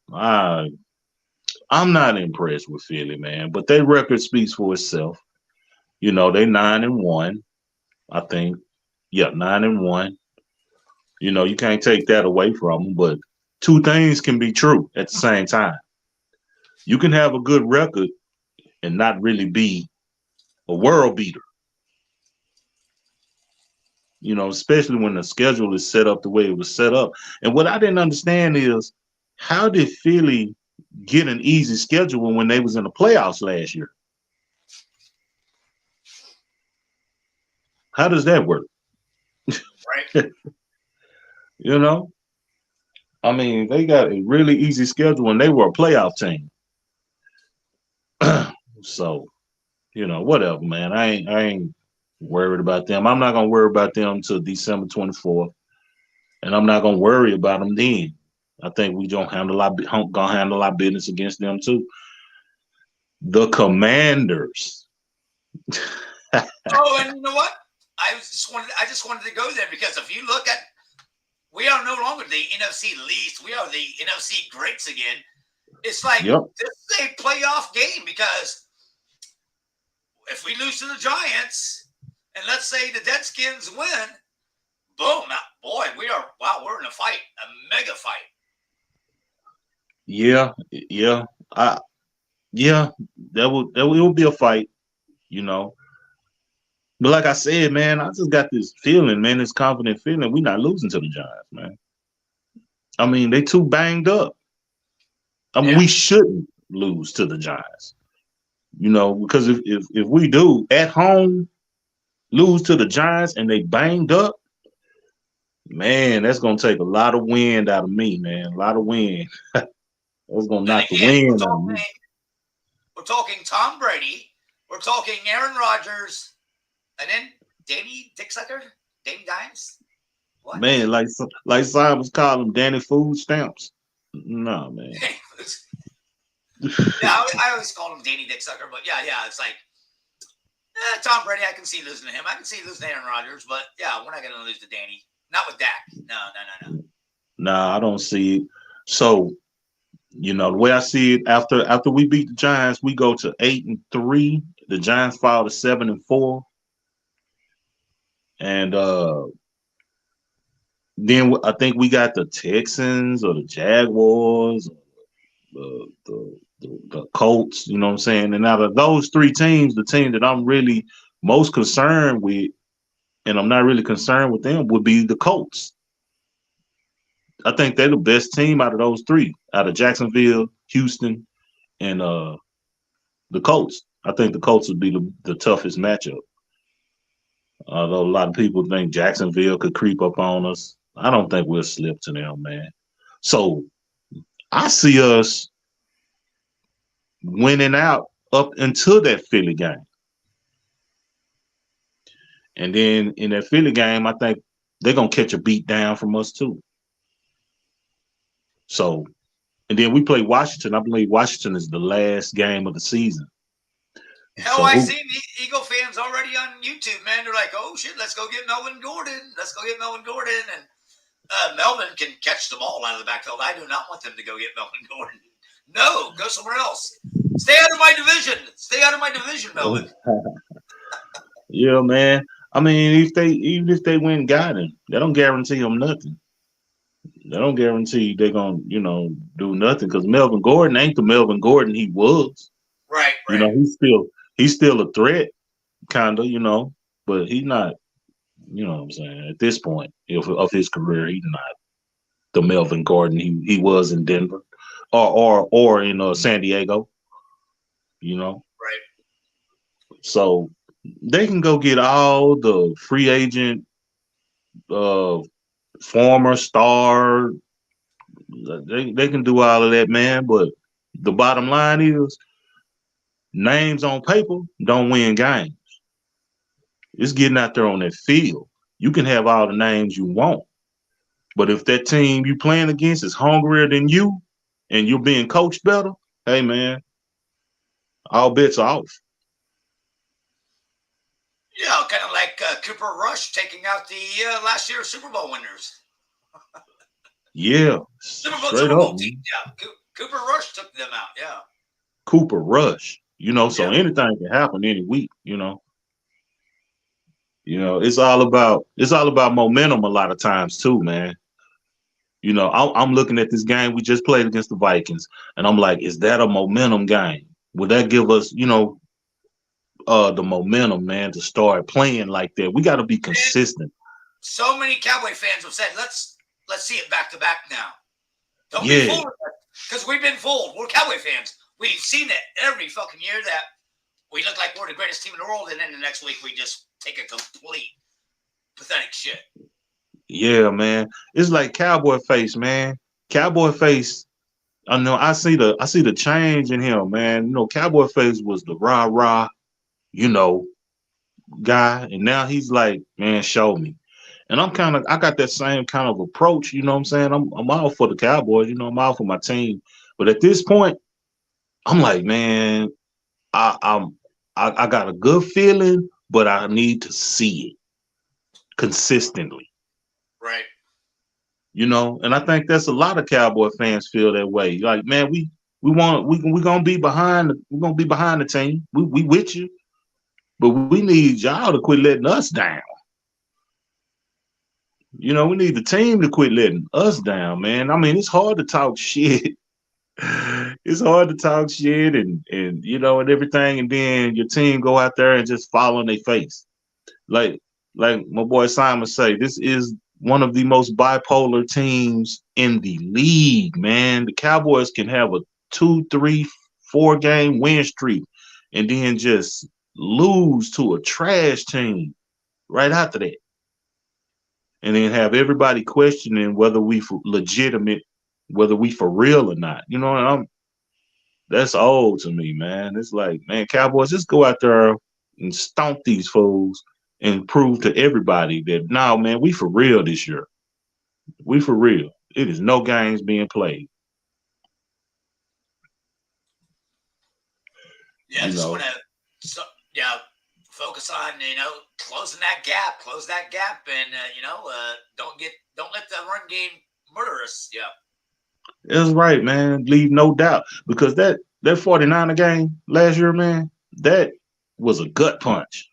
not impressed with Philly, man. But their record speaks for itself. They 9-1, I think. Yeah, 9-1. You can't take that away from them. But two things can be true at the same time. You can have a good record and not really be a world beater. Especially when the schedule is set up the way it was set up. And what I didn't understand is, how did Philly get an easy schedule when they was in the playoffs last year? How does that work? Right. I mean, they got a really easy schedule when they were a playoff team. So, whatever, man. I ain't worried about them. I'm not gonna worry about them until December 24th, and I'm not gonna worry about them then. I think we gonna handle our business against them too. The Commanders. Oh, and you know what? I just wanted to go there because if you look at, we are no longer the NFC least. We are the NFC greats again. It's like, This is a playoff game because if we lose to the Giants and let's say the Deadskins win, boom, boy, we're in a fight, a mega fight. Yeah. That will be a fight, But like I said, man, I just got this feeling, man, this confident feeling we're not losing to the Giants, man. I mean, they too banged up. I mean, we shouldn't lose to the Giants, because if we do at home lose to the Giants and they banged up, man, that's gonna take a lot of wind out of me, man. A lot of wind. That's gonna knock the wind out of me. We're talking Tom Brady. We're talking Aaron Rodgers, and then Danny Dicksucker, Danny Dimes. What? Man, like Simon's calling them Danny Food Stamps. No, man. Yeah, I always call him Danny Dicksucker, but yeah, it's like Tom Brady. I can see losing to him. I can see losing to Aaron Rodgers, but yeah, we're not going to lose to Danny. Not with Dak. No. Nah, I don't see it. So, the way I see it, after we beat the Giants, we go to 8-3. The Giants fall to 7-4, and then I think we got the Texans or the Jaguars, or the Colts. You know what I'm saying? And out of those three teams, the team that I'm really most concerned with, and I'm not really concerned with them, would be the Colts. I think they're the best team out of those three, out of Jacksonville, Houston, and the Colts. I think the Colts would be the toughest matchup. Although a lot of people think Jacksonville could creep up on us, I don't think we'll slip to them, man. So I see us winning out up until that Philly game. And then in that Philly game, I think they're going to catch a beat down from us too. So, and then we play Washington. I believe Washington is the last game of the season. Hell, So I seen the Eagle fans already on YouTube, man. They're like, oh, shit, let's go get Melvin Gordon. Let's go get Melvin Gordon. And Melvin can catch the ball out of the backfield. I do not want them to go get Melvin Gordon. No, go somewhere else. Stay out of my division. Stay out of my division, Melvin. Yeah, man. I mean, even if they went and got him, they don't guarantee him nothing. They don't guarantee they're gonna, do nothing because Melvin Gordon ain't the Melvin Gordon he was. Right. He's still a threat, kinda, but he's not. You know what I'm saying? At this point of his career, he's not the Melvin Gordon he was in Denver or in San Diego. Right. So they can go get all the free agent, former star. They can do all of that, man. But the bottom line is, names on paper don't win games. It's getting out there on that field. You can have all the names you want, but if that team you playing against is hungrier than you, and you're being coached better, hey man, all bets are off. Kind of like Cooper Rush taking out the last year's Super Bowl winners. Yeah, Super straight Bowl up. team. Yeah, Cooper Rush took them out. Yeah. Cooper Rush. So anything can happen any week. It's all about momentum a lot of times too, man. I'm looking at this game we just played against the Vikings, and I'm like, is that a momentum game? Would that give us, the momentum, man, to start playing like that? We got to be consistent. So many Cowboy fans have said, let's see it back to back now. Don't be fooled, because we've been fooled. We're Cowboy fans. We've seen it every fucking year that we look like we're the greatest team in the world, and then the next week we just take a complete pathetic shit. Yeah, man. It's like Cowboy face, man. Cowboy face. I know. I see the change in him, man. Cowboy face was the rah-rah, guy, and now he's like, man, show me. And I got that same kind of approach. You know what I'm saying? I'm all for the Cowboys. I'm all for my team. But at this point, I'm like, man, I got a good feeling, but I need to see it consistently. Right. And I think that's a lot of Cowboy fans feel that way. Like, man, we're gonna be behind. We're gonna be behind the team. We with you, but we need y'all to quit letting us down. We need the team to quit letting us down, man. I mean, it's hard to talk shit. It's hard to talk shit and everything, and then your team go out there and just fall on their face. Like my boy Simon say, this is one of the most bipolar teams in the league, man. The Cowboys can have a 2, 3, 4 game win streak and then just lose to a trash team right after that. And then have everybody questioning whether we legitimate, whether we for real or not. And that's old to me, man. It's like, man, Cowboys, just go out there and stomp these fools and prove to everybody that, no, man, we for real this year. We for real. It is no games being played. Yeah, I just want to, focus on, closing that gap, and don't let the run game murder us. Yeah. That's right, man. Leave no doubt, because that 49er game last year, man, that was a gut punch.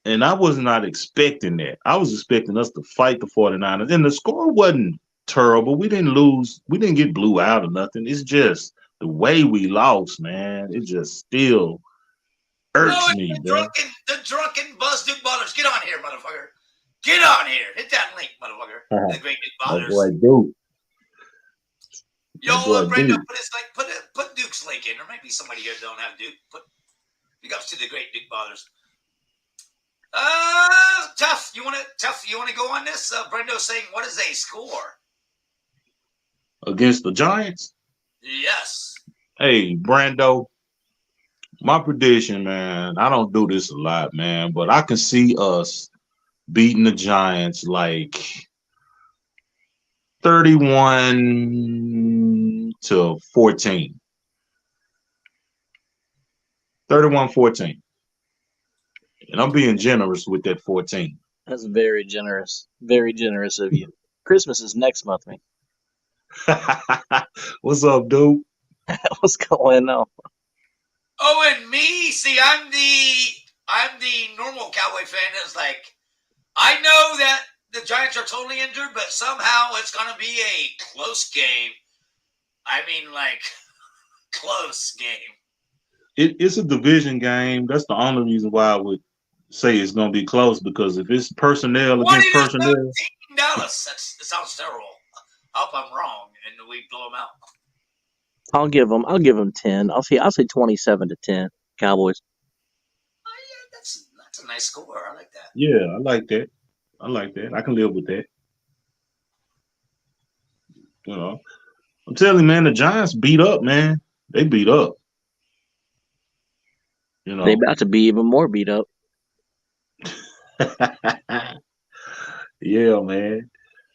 And I was not expecting that. I was expecting us to fight the 49ers. And the score wasn't terrible. We didn't lose. We didn't get blew out or nothing. It's just the way we lost, man. It just still irks me, bro. The drunken Buzz Duke Ballers. Get on here, motherfucker. Get on here. Hit that link, motherfucker. The great Duke Ballers. That's what I do. Yo, Brandon, put Duke's Duke's Lincoln. There might be somebody here that don't have Duke, but big ups to the great Duke Ballers. Tough. You want to go on this? Brendo's saying, what is a score against the Giants? Yes. Hey, Brando, my prediction, man, I don't do this a lot, man, but I can see us beating the Giants like 31-14. 31-14. And I'm being generous with that 14. That's very generous. Very generous of you. Christmas is next month, man. What's up, dude? What's going on? Oh, and me, see, I'm the normal Cowboy fan that's like, I know that the Giants are totally injured, but somehow it's going to be a close game. I mean, like, close game. It's a division game. That's the only reason why I would say it's going to be close, because if it's personnel against personnel. Dallas. That sounds terrible. I hope I'm wrong and we blow them out. I'll give them 10. I'll say 27-10 Cowboys. Oh, yeah, that's a nice score. I like that. Yeah, I like that. I can live with that. You know, I'm telling you, man, the Giants beat up, man. They beat up. You know, They about to be even more beat up. yeah, man.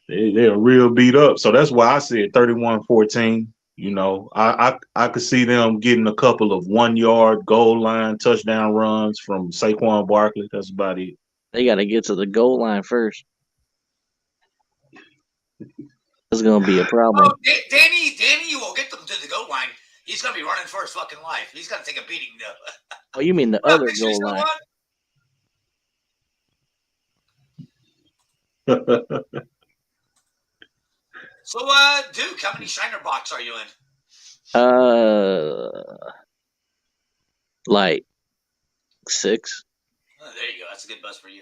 They're real beat up. So that's why I said 31-14. You know, I could see them getting a couple of 1 yard goal line touchdown runs from Saquon Barkley. That's about it. They got to get to the goal line first. That's going to be a problem. Oh, Danny will get them to the goal line. He's going to be running for his fucking life. He's going to take a beating, though. Oh, you mean the other goal line? So, Duke, how many Shiner box are you in? Like 6. Oh, there you go. That's a good buzz for you.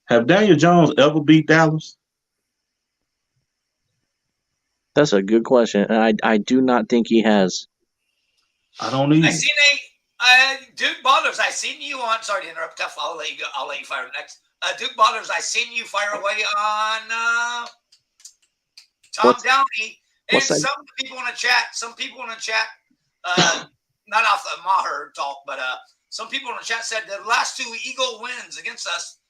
Have Daniel Jones ever beat Dallas? That's a good question, and I do not think he has. I don't either. I seen Duke Ballers. I seen you on. Sorry to interrupt. Tough. I'll let you go. I'll let you fire next. Duke Ballers. I seen you fire away on Tom Downey. And some people in the chat. Not off the Maher talk, but some people in the chat said the last 2 Eagle wins against us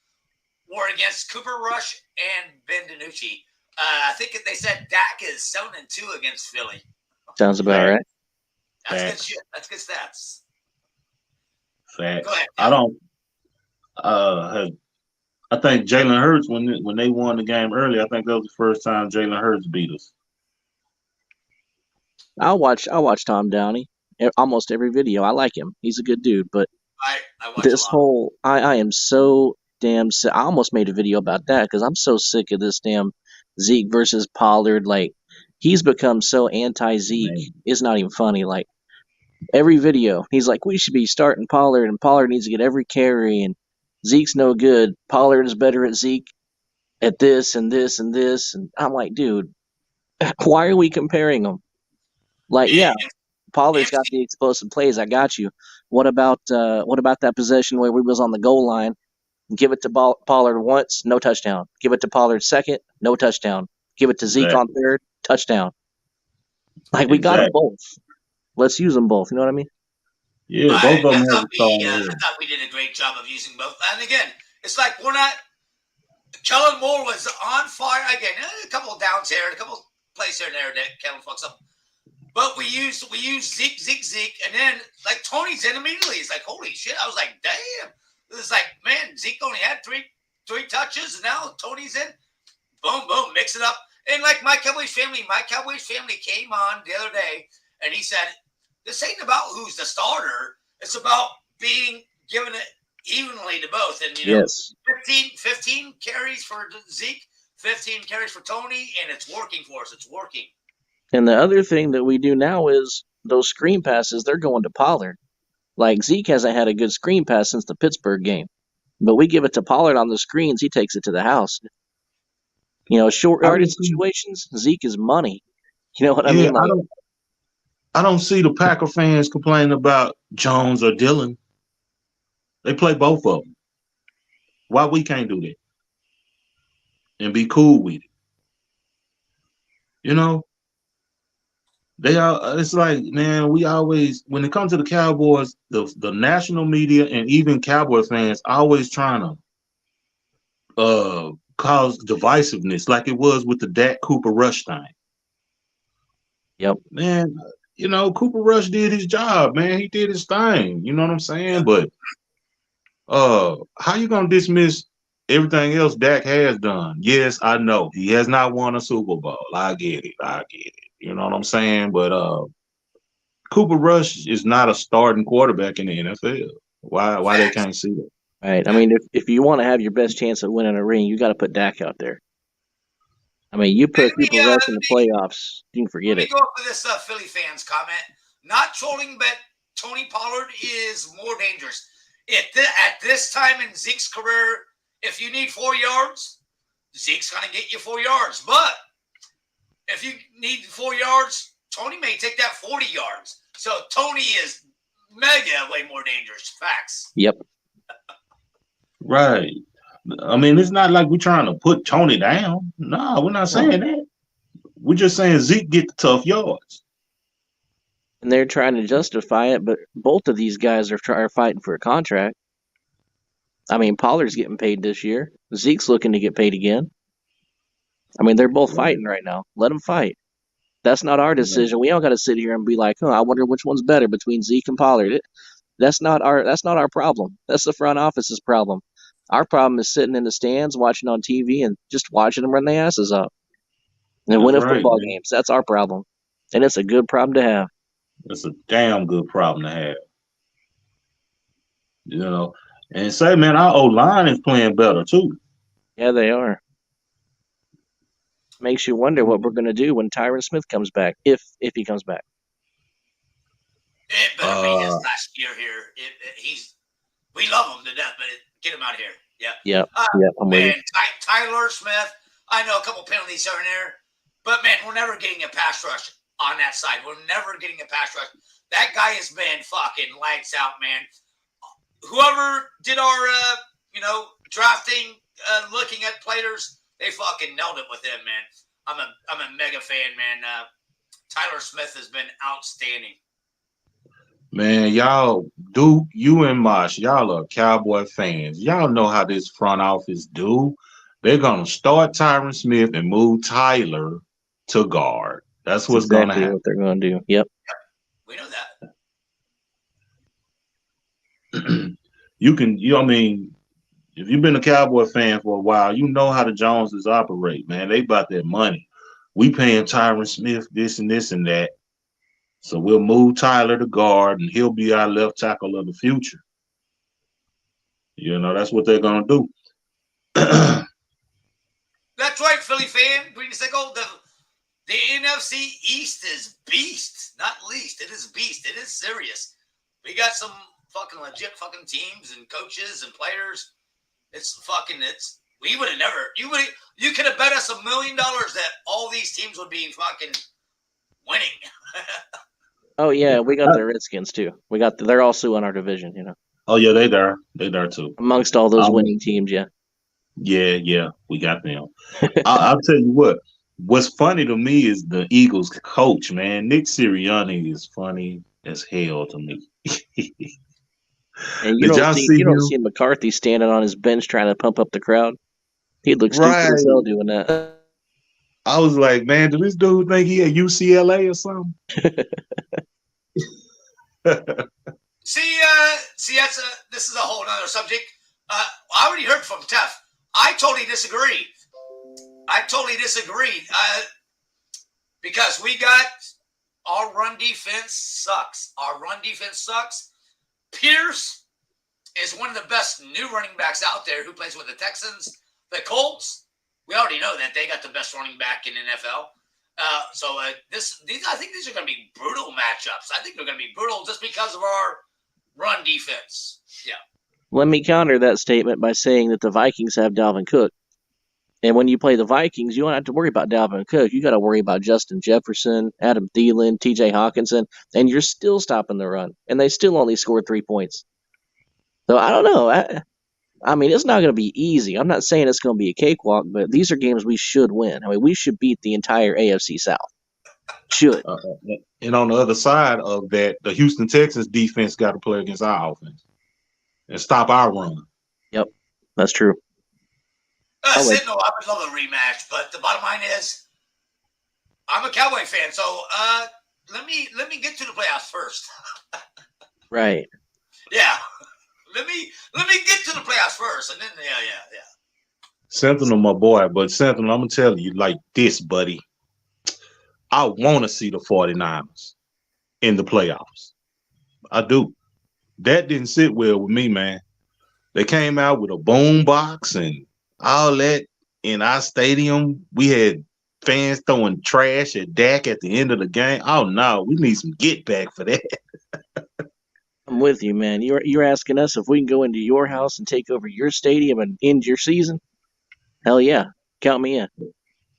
were against Cooper Rush and Ben DiNucci. I think they said Dak is 7-2 against Philly. Sounds about right. That's good shit. That's good stats. Facts. Go ahead. I don't. I think Jalen Hurts, when they won the game early, I think that was the first time Jalen Hurts beat us. I watch Tom Downey almost every video. I like him. He's a good dude. But I watch this whole I am so damn sick. I almost made a video about that because I'm so sick of this damn Zeke versus Pollard. Like, he's become so anti-Zeke. It's not even funny. Like, every video, he's like, we should be starting Pollard, and Pollard needs to get every carry, and Zeke's no good. Pollard is better at Zeke at this and this and this. And I'm like, dude, why are we comparing them? Like, yeah, Pollard's got the explosive plays. I got you. What about that possession where we was on the goal line? Give it to Pollard once, no touchdown. Give it to Pollard second, no touchdown. Give it to Zeke on third, touchdown. Like, we got them both. Let's use them both. You know what I mean? Yeah, both of them. I thought we did a great job of using both. And again, it's like we're not. Kellen Moore was on fire again. A couple of downs here, a couple of plays here and there that Kellen fucks up. But we use Zeke, and then like Tony's in immediately. It's like, holy shit! I was like, damn. It's like, man, Zeke only had three touches, and now Tony's in. Boom, boom, mix it up. And like my Cowboys family came on the other day, and he said, this ain't about who's the starter. It's about being given it evenly to both. And, you know, 15 carries for Zeke, 15 carries for Tony, and it's working for us. It's working. And the other thing that we do now is those screen passes, they're going to Pollard. Like, Zeke hasn't had a good screen pass since the Pittsburgh game. But we give it to Pollard on the screens, he takes it to the house. You know, short yardage situations, Zeke is money. You know what I mean? Like, I don't see the Packer fans complaining about Jones or Dillon. They play both of them. Why we can't do that and be cool with it? You know, they are. It's like, man, we always, when it comes to the Cowboys, the national media and even Cowboy fans always trying to cause divisiveness, like it was with the Dak Cooper Rush thing. Yep. Man, Cooper Rush did his job, man. He did his thing. You know what I'm saying? But how you gonna dismiss everything else Dak has done? Yes, I know he has not won a Super Bowl. I get it. You know what I'm saying? But Cooper Rush is not a starting quarterback in the NFL. Why they can't see that? Right. I mean, if you want to have your best chance at winning a ring, you got to put Dak out there. I mean, you put Cooper Rush in the playoffs, you can forget it. Let me go up to this Philly fans comment. Not trolling, but Tony Pollard is more dangerous. At this time in Zeke's career, if you need 4 yards, Zeke's going to get you 4 yards. But if you need 4 yards, Tony may take that 40 yards. So Tony is mega way more dangerous. Facts. Yep. Right. I mean, it's not like we're trying to put Tony down. No, we're not saying that. We're just saying Zeke get the tough yards. And they're trying to justify it, but both of these guys are fighting for a contract. I mean, Pollard's getting paid this year. Zeke's looking to get paid again. I mean, they're both fighting right now. Let them fight. That's not our decision. We don't got to sit here and be like, I wonder which one's better between Zeke and Pollard. That's not our problem. That's the front office's problem. Our problem is sitting in the stands, watching on TV, and just watching them run their asses up and winning football games. That's our problem, and it's a good problem to have. It's a damn good problem to have. And say, man, our O-line is playing better too. Yeah, they are. Makes you wonder what we're going to do when Tyron Smith comes back, if he comes back. It better be his last year here. We love him to death, but get him out of here. Yeah. Yeah. I'm man, Tyler Smith. I know a couple penalties here and there, but man, we're never getting a pass rush on that side. We're never getting a pass rush. That guy has been fucking lights out, man. Whoever did our, drafting, looking at players, they fucking nailed it with him, man. I'm a mega fan, man. Tyler Smith has been outstanding. Man, y'all, Duke, you and Mosh, y'all are Cowboy fans. Y'all know how this front office do. They're going to start Tyron Smith and move Tyler to guard. That's what's going to happen. What they're going to do. Yep. We know that. If you've been a Cowboy fan for a while, you know how the Joneses operate, man. They about their money. We paying Tyron Smith this and this and that. So we'll move Tyler to guard, and he'll be our left tackle of the future. That's what they're going to do. That's right, Philly fan. Green Sickle, the NFC East is beast, not least. It is beast. It is serious. We got some fucking legit fucking teams and coaches and players. We would have never, you could have bet us $1 million that all these teams would be fucking winning. Oh yeah, we got the Redskins too. They're also in our division, Oh yeah, they there too. Amongst all those winning teams, yeah. Yeah, we got them. I'll tell you what's funny to me is the Eagles coach, man. Nick Sirianni is funny as hell to me. And you don't see McCarthy standing on his bench trying to pump up the crowd. He looks stupid as hell doing that. I was like, man, did this dude think he at UCLA or something? This is a whole other subject. I already heard from Tef. I totally disagree. Because we got our run defense sucks. Pierce is one of the best new running backs out there who plays with the Texans. The Colts, we already know that they got the best running back in the NFL. I think these are going to be brutal matchups. I think they're going to be brutal just because of our run defense. Yeah. Let me counter that statement by saying that the Vikings have Dalvin Cook. And when you play the Vikings, you don't have to worry about Dalvin Cook. You got to worry about Justin Jefferson, Adam Thielen, T.J. Hawkinson, and you're still stopping the run. And they still only scored 3 points. So I don't know. I mean, it's not going to be easy. I'm not saying it's going to be a cakewalk, but these are games we should win. I mean, we should beat the entire AFC South. Should. And on the other side of that, the Houston Texans defense got to play against our offense and stop our run. Yep, that's true. Sentinel, I would love a rematch, but the bottom line is, I'm a Cowboy fan, so let me get to the playoffs first. Right. Yeah, let me get to the playoffs first, and then yeah. Sentinel, my boy, but Sentinel, I'm gonna tell you like this, buddy. I want to see the 49ers in the playoffs. I do. That didn't sit well with me, man. They came out with a boom box and all that in our stadium. We had fans throwing trash at Dak at the end of the game. Oh no, we need some get back for that. I'm with you, man. You're asking us if we can go into your house and take over your stadium and end your season? Hell yeah. Count me in.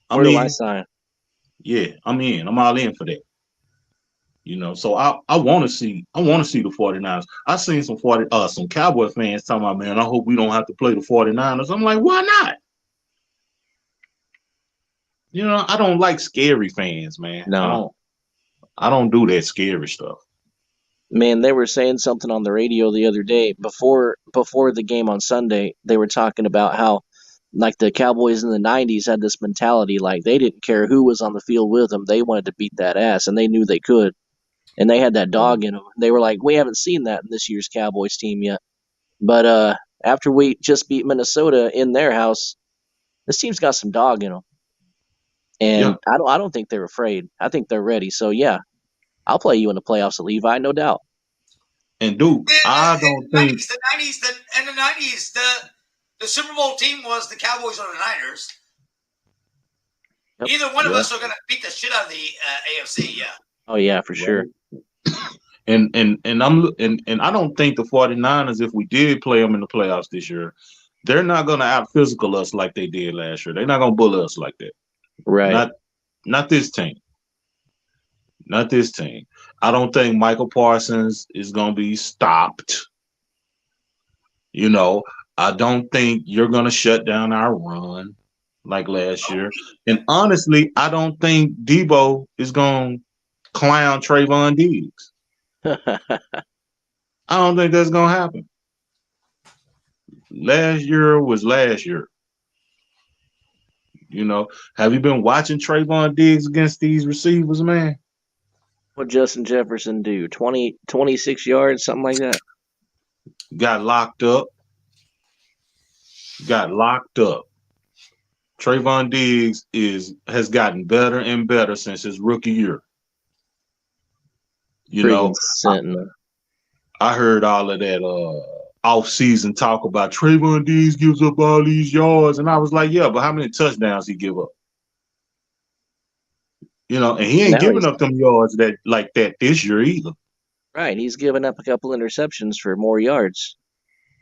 Where do I sign? Yeah, I'm in. I'm all in for that. You know, so I want to see the 49ers. I seen some Cowboy fans talking about, man, I hope we don't have to play the 49ers. I'm like, why not? You know, I don't like scary fans, man. No. I don't do that scary stuff. Man, they were saying something on the radio the other day before the game on Sunday. They were talking about how like the Cowboys in the 90s had this mentality like they didn't care who was on the field with them. They wanted to beat that ass, and they knew they could. And they had that dog in them. They were like, we haven't seen that in this year's Cowboys team yet. But after we just beat Minnesota in their house, this team's got some dog in them. And I don't think they're afraid. I think they're ready. So, yeah, I'll play you in the playoffs, Levi, no doubt. And, dude, I don't think – the 90s, the Super Bowl team was the Cowboys or the Niners. Yep. Either one of us are going to beat the shit out of the AFC, yeah. Oh, yeah, for sure. And I don't think the 49ers, if we did play them in the playoffs this year, they're not going to out-physical us like they did last year. They're not going to bully us like that. Right. Not this team. Not this team. I don't think Michael Parsons is going to be stopped. You know, I don't think you're going to shut down our run like last year. And honestly, I don't think Debo is going to clown Trayvon Diggs. I don't think that's going to happen. Last year was last year. You know, have you been watching Trayvon Diggs against these receivers, man? What Justin Jefferson do? 26 yards, something like that? Got locked up. Trayvon Diggs has gotten better and better since his rookie year. You know, I heard all of that off-season talk about Trayvon Diggs gives up all these yards, and I was like, yeah, but how many touchdowns he give up? You know, and he ain't giving up them yards like that this year either. Right, he's given up a couple interceptions for more yards,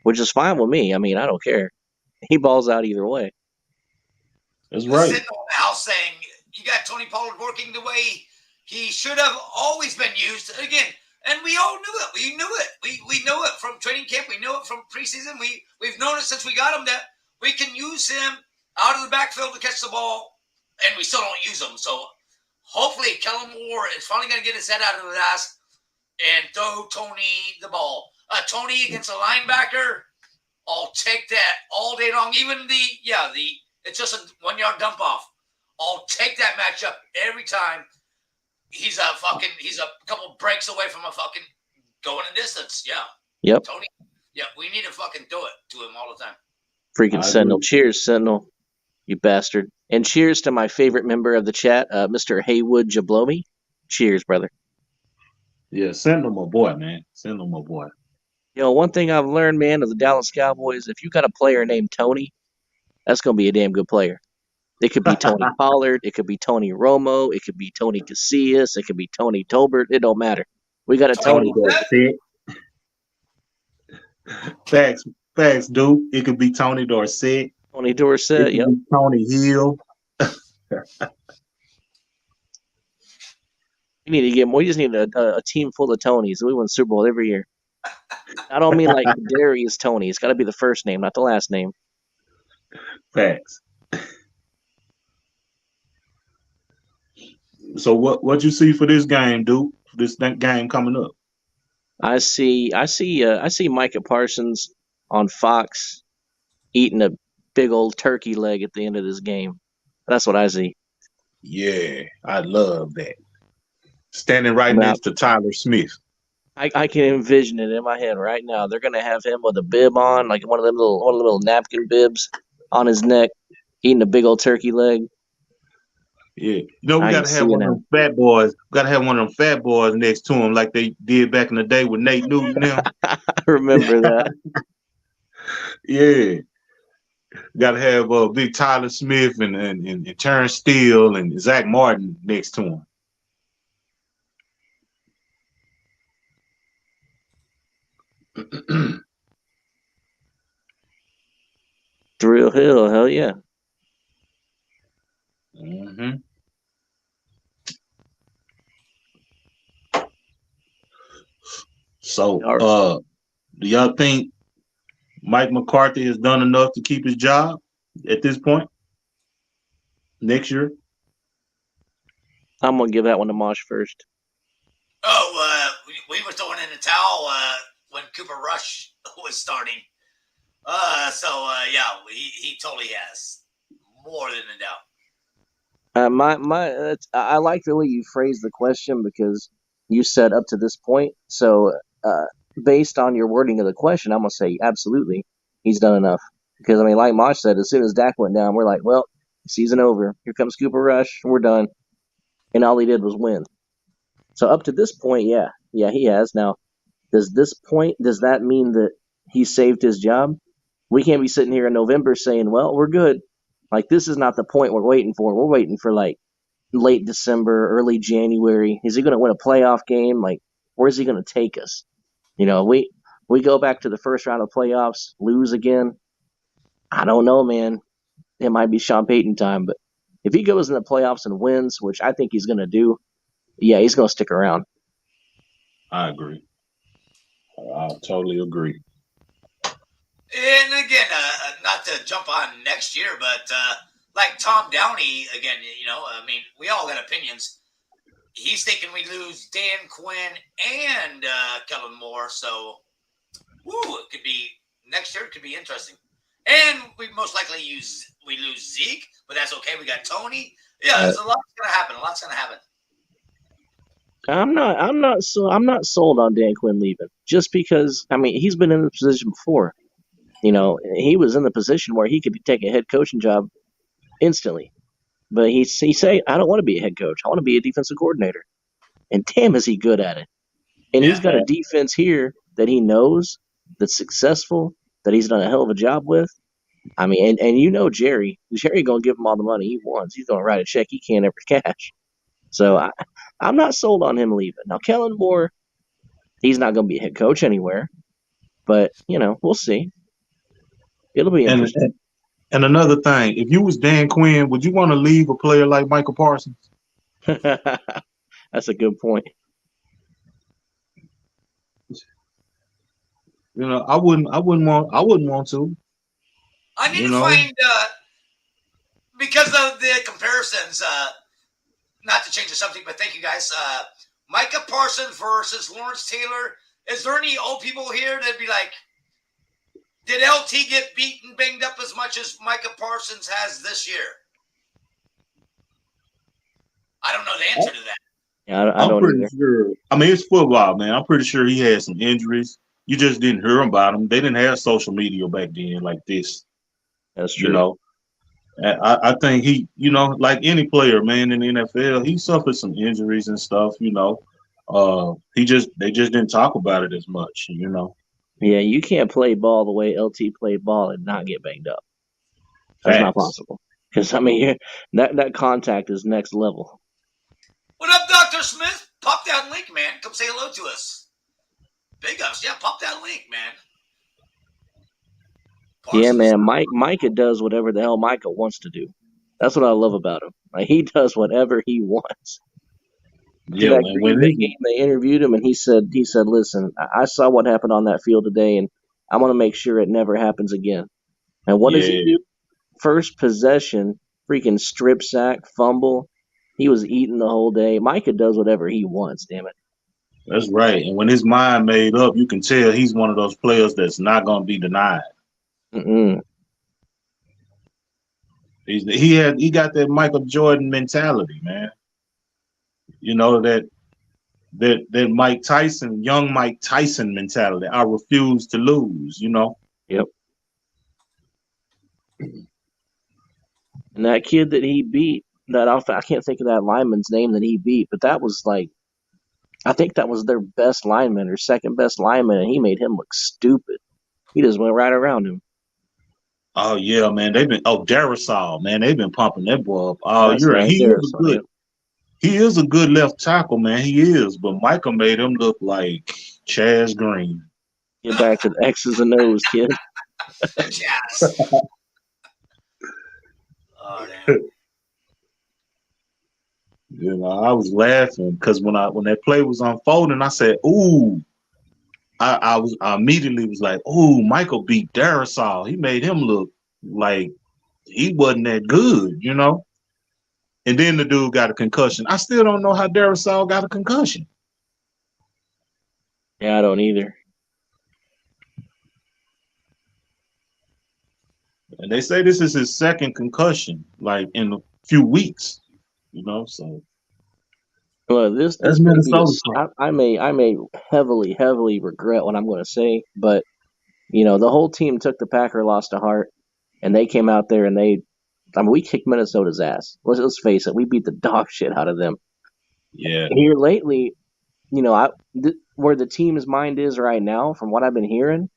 which is fine with me. I mean, I don't care. He balls out either way. That's right. Sitting on the house saying you got Tony Pollard working the way he should have always been used. Again, and we all knew it. We knew it. We know it from training camp. We know it from preseason. We've known it since we got him that we can use him out of the backfield to catch the ball, and we still don't use him. So hopefully Kellen Moore is finally going to get his head out of his ass and throw Tony the ball. Tony against a linebacker, I'll take that all day long. Even it's just a 1 yard dump off. I'll take that matchup every time. He's a couple breaks away from a fucking going a distance. Yeah. Yep. Tony. Yeah, we need to fucking do it to him all the time. Freaking Sentinel. Cheers, Sentinel. You bastard. And cheers to my favorite member of the chat, Mr. Haywood Jablomi. Cheers, brother. Yeah, Sentinel, my boy, man. Sentinel, my boy. You know, one thing I've learned, man, of the Dallas Cowboys, if you got a player named Tony, that's going to be a damn good player. It could be Tony Pollard. It could be Tony Romo. It could be Tony Casillas. It could be Tony Tolbert. It don't matter. We got a Tony. Facts, dude. It could be Tony Dorsett. Tony It Dorsett. could Yep. be Tony Hill. We need to get more. We just need a team full of Tonys. We win Super Bowl every year. I don't mean like Darius Tony. It's got to be the first name, not the last name. Facts. So what you see for this game, dude? This game coming up. I see Micah Parsons on Fox eating a big old turkey leg at the end of this game. That's what I see. Yeah, I love that. Standing right Now, next to Tyler Smith. I can envision it in my head right now. They're gonna have him with a bib on, like one of the little napkin bibs on his neck, eating a big old turkey leg. Yeah, we I got can to see have it one of now. them fat boys. Got to have one of them fat boys next to him, like they did back in the day with Nate Newton. Now, I remember that. yeah, got to have big Tyler Smith and Terrence Steele and Zach Martin next to him. Thrill Hill, hell yeah. Mm-hmm. So, do y'all think Mike McCarthy has done enough to keep his job at this point next year? I'm gonna give that one to Mosh first. Oh, we were throwing in the towel when Cooper Rush was starting. Yeah, he totally has more than a doubt. I like the way you phrased the question because you said up to this point. So, based on your wording of the question, I'm gonna say absolutely he's done enough. Because I mean, like Mosh said, as soon as Dak went down, we're like, well, season over. Here comes Cooper Rush. We're done. And all he did was win. So up to this point, yeah, he has. Now, does that mean that he saved his job? We can't be sitting here in November saying, well, we're good. Like, this is not the point we're waiting for. We're waiting for, like, late December, early January. Is he going to win a playoff game? Like, where's he going to take us? We go back to the first round of playoffs, lose again. I don't know, man. It might be Sean Payton time, but if he goes in the playoffs and wins, which I think he's going to do, yeah, he's going to stick around. I agree. I totally agree. And again, not to jump on next year, but like Tom Downey, again, I mean, we all got opinions. He's thinking we lose Dan Quinn and Kellen Moore, so it could be next year. It could be interesting. And we most likely we lose Zeke, but that's okay. We got Tony. Yeah, there's a lot's gonna happen. A lot's gonna happen. I'm not sold on Dan Quinn leaving just because I mean he's been in the position before. He was in the position where he could take a head coaching job instantly, but he say I don't want to be a head coach. I want to be a defensive coordinator, and damn is he good at it. And he's got a defense here that he knows that's successful, that he's done a hell of a job with. I mean, and Jerry gonna give him all the money he wants. He's gonna write a check he can't ever cash. So I'm not sold on him leaving. Now, Kellen Moore, he's not going to be a head coach anywhere, but, we'll see. It'll be interesting. And another thing, if you was Dan Quinn, would you want to leave a player like Michael Parsons? That's a good point. I wouldn't want to. I need to find because of the comparisons. Not to change the subject, but thank you guys. Micah Parsons versus Lawrence Taylor. Is there any old people here that'd be like, did LT get beaten, banged up as much as Micah Parsons has this year? I don't know the answer to that. Yeah, I don't pretty either. sure. I mean, it's football, man. I'm pretty sure he had some injuries. You just didn't hear about them. They didn't have social media back then like this. That's true. I think he, like any player, man, in the NFL, he suffered some injuries and stuff. They just didn't talk about it as much. Yeah, you can't play ball the way LT played ball and not get banged up. That's not possible. Because I mean, that contact is next level. What up, Dr. Smith? Pop that link, man. Come say hello to us. Big ups. Yeah, pop that link, man. Yeah, man. Micah does whatever the hell Micah wants to do. That's what I love about him. Like, he does whatever he wants. Yeah, That man. Green Bay game, they interviewed him, and he said, "Listen, I saw what happened on that field today, and I'm going to make sure it never happens again." And what does he do? First possession, freaking strip sack, fumble. He was eating the whole day. Micah does whatever he wants. Damn it. That's right. And when his mind made up, you can tell he's one of those players that's not going to be denied. Mm-mm. He got that Michael Jordan mentality, man. You know that Mike Tyson, young Mike Tyson mentality. I refuse to lose. You know. Yep. And that kid that he beat, I can't think of that lineman's name that he beat, but that was like, I think that was their best lineman or second best lineman, and he made him look stupid. He just went right around him. Oh yeah, man. Darrisaw, man. They've been pumping that boy up. Oh, That's you're right. right. He is a good left tackle, man. He is. But Michael made him look like Chaz Green. Get back to the X's and O's, kid. Yes. Oh, damn. You know, I was laughing because when that play was unfolding, I said, "Ooh." I immediately was like, "Ooh, Michael beat Darrisaw. He made him look like he wasn't that good, you know." And then the dude got a concussion. I still don't know how Darrisaw got a concussion. Yeah, I don't either. And they say this is his second concussion, like in a few weeks, you know. So, Well, this that's may be Minnesota. I may heavily regret what I'm going to say, but the whole team took the Packer loss to heart, and they came out there and we kicked Minnesota's ass. Let's face it, we beat the dog shit out of them. Yeah. Here lately, where the team's mind is right now, from what I've been hearing,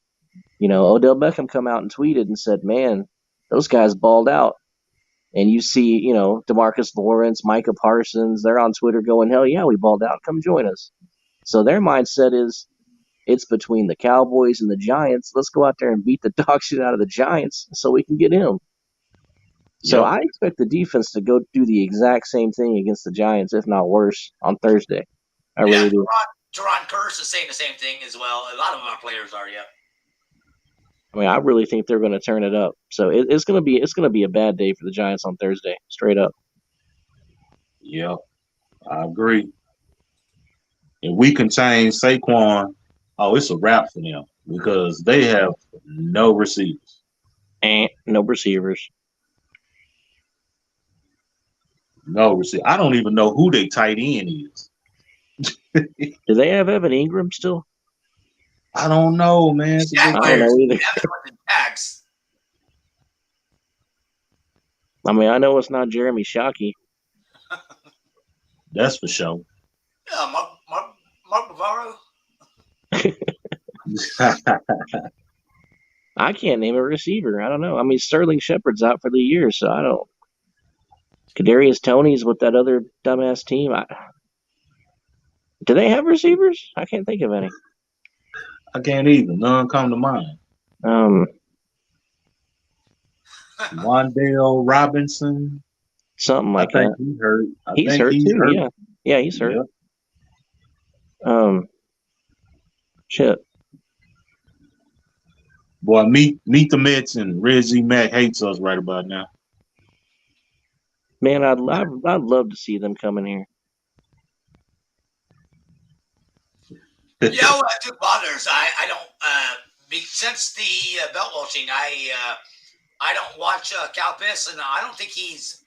Odell Beckham come out and tweeted and said, "Man, those guys balled out." And you see, DeMarcus Lawrence, Micah Parsons, they're on Twitter going, "Hell yeah, we balled out. Come join us." So their mindset is, it's between the Cowboys and the Giants. Let's go out there and beat the dog shit out of the Giants so we can get him. So I expect the defense to go do the exact same thing against the Giants, if not worse, on Thursday. I really do. Teron Curse is saying the same thing as well. A lot of our players are, yeah. I mean, I really think they're going to turn it up. So it's going to be a bad day for the Giants on Thursday, straight up. Yeah, I agree. If we contain Saquon, it's a wrap for them because they have no receivers. No receivers. No receiver. I don't even know who their tight end is. Do they have Evan Ingram still? I don't know, man. I don't know either. I mean, I know it's not Jeremy Shockey. That's for sure. Yeah, Mark Bavaro. I can't name a receiver. I don't know. I mean, Sterling Shepard's out for the year, so I don't. Kadarius Toney's with that other dumbass team. Do they have receivers? I can't think of any. I can't either. None come to mind. Wandale Robinson. Something like that. He's hurt. He's hurt too. Yeah, he's hurt. Yeah. Shit. Boy, meet the Mets, and Reggie Mack hates us right about now. Man, I'd love to see them come in here. Two bothers. I don't. Since the belt washing, I don't watch Cal Piss, and I don't think he's.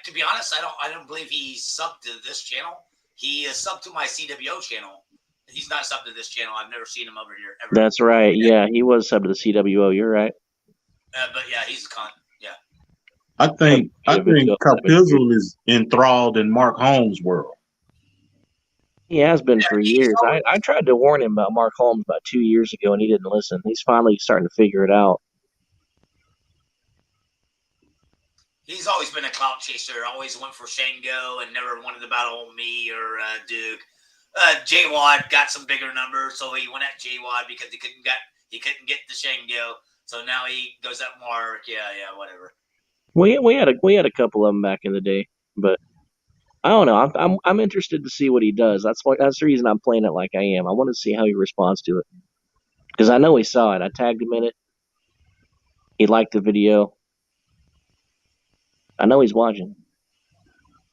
To be honest, I don't believe he's subbed to this channel. He is subbed to my CWO channel. He's not subbed to this channel. I've never seen him over here ever. That's right. Yeah, he was subbed to the CWO. You're right. But yeah, he's a cunt. Yeah. I think Capizzle is enthralled in Mark Holmes' world. He has been for years. I tried to warn him about Mark Holmes about 2 years ago, and he didn't listen. He's finally starting to figure it out. He's always been a clout chaser. Always went for Shango and never wanted to battle me or Duke. J-Wad got some bigger numbers, so he went at J-Wad because he couldn't get the Shango. So now he goes up Mark. Yeah, whatever. We had a couple of them back in the day, but I don't know. I'm interested to see what he does. That's the reason I'm playing it like I am. I want to see how he responds to it because I know he saw it. I tagged him in it. He liked the video. I know he's watching.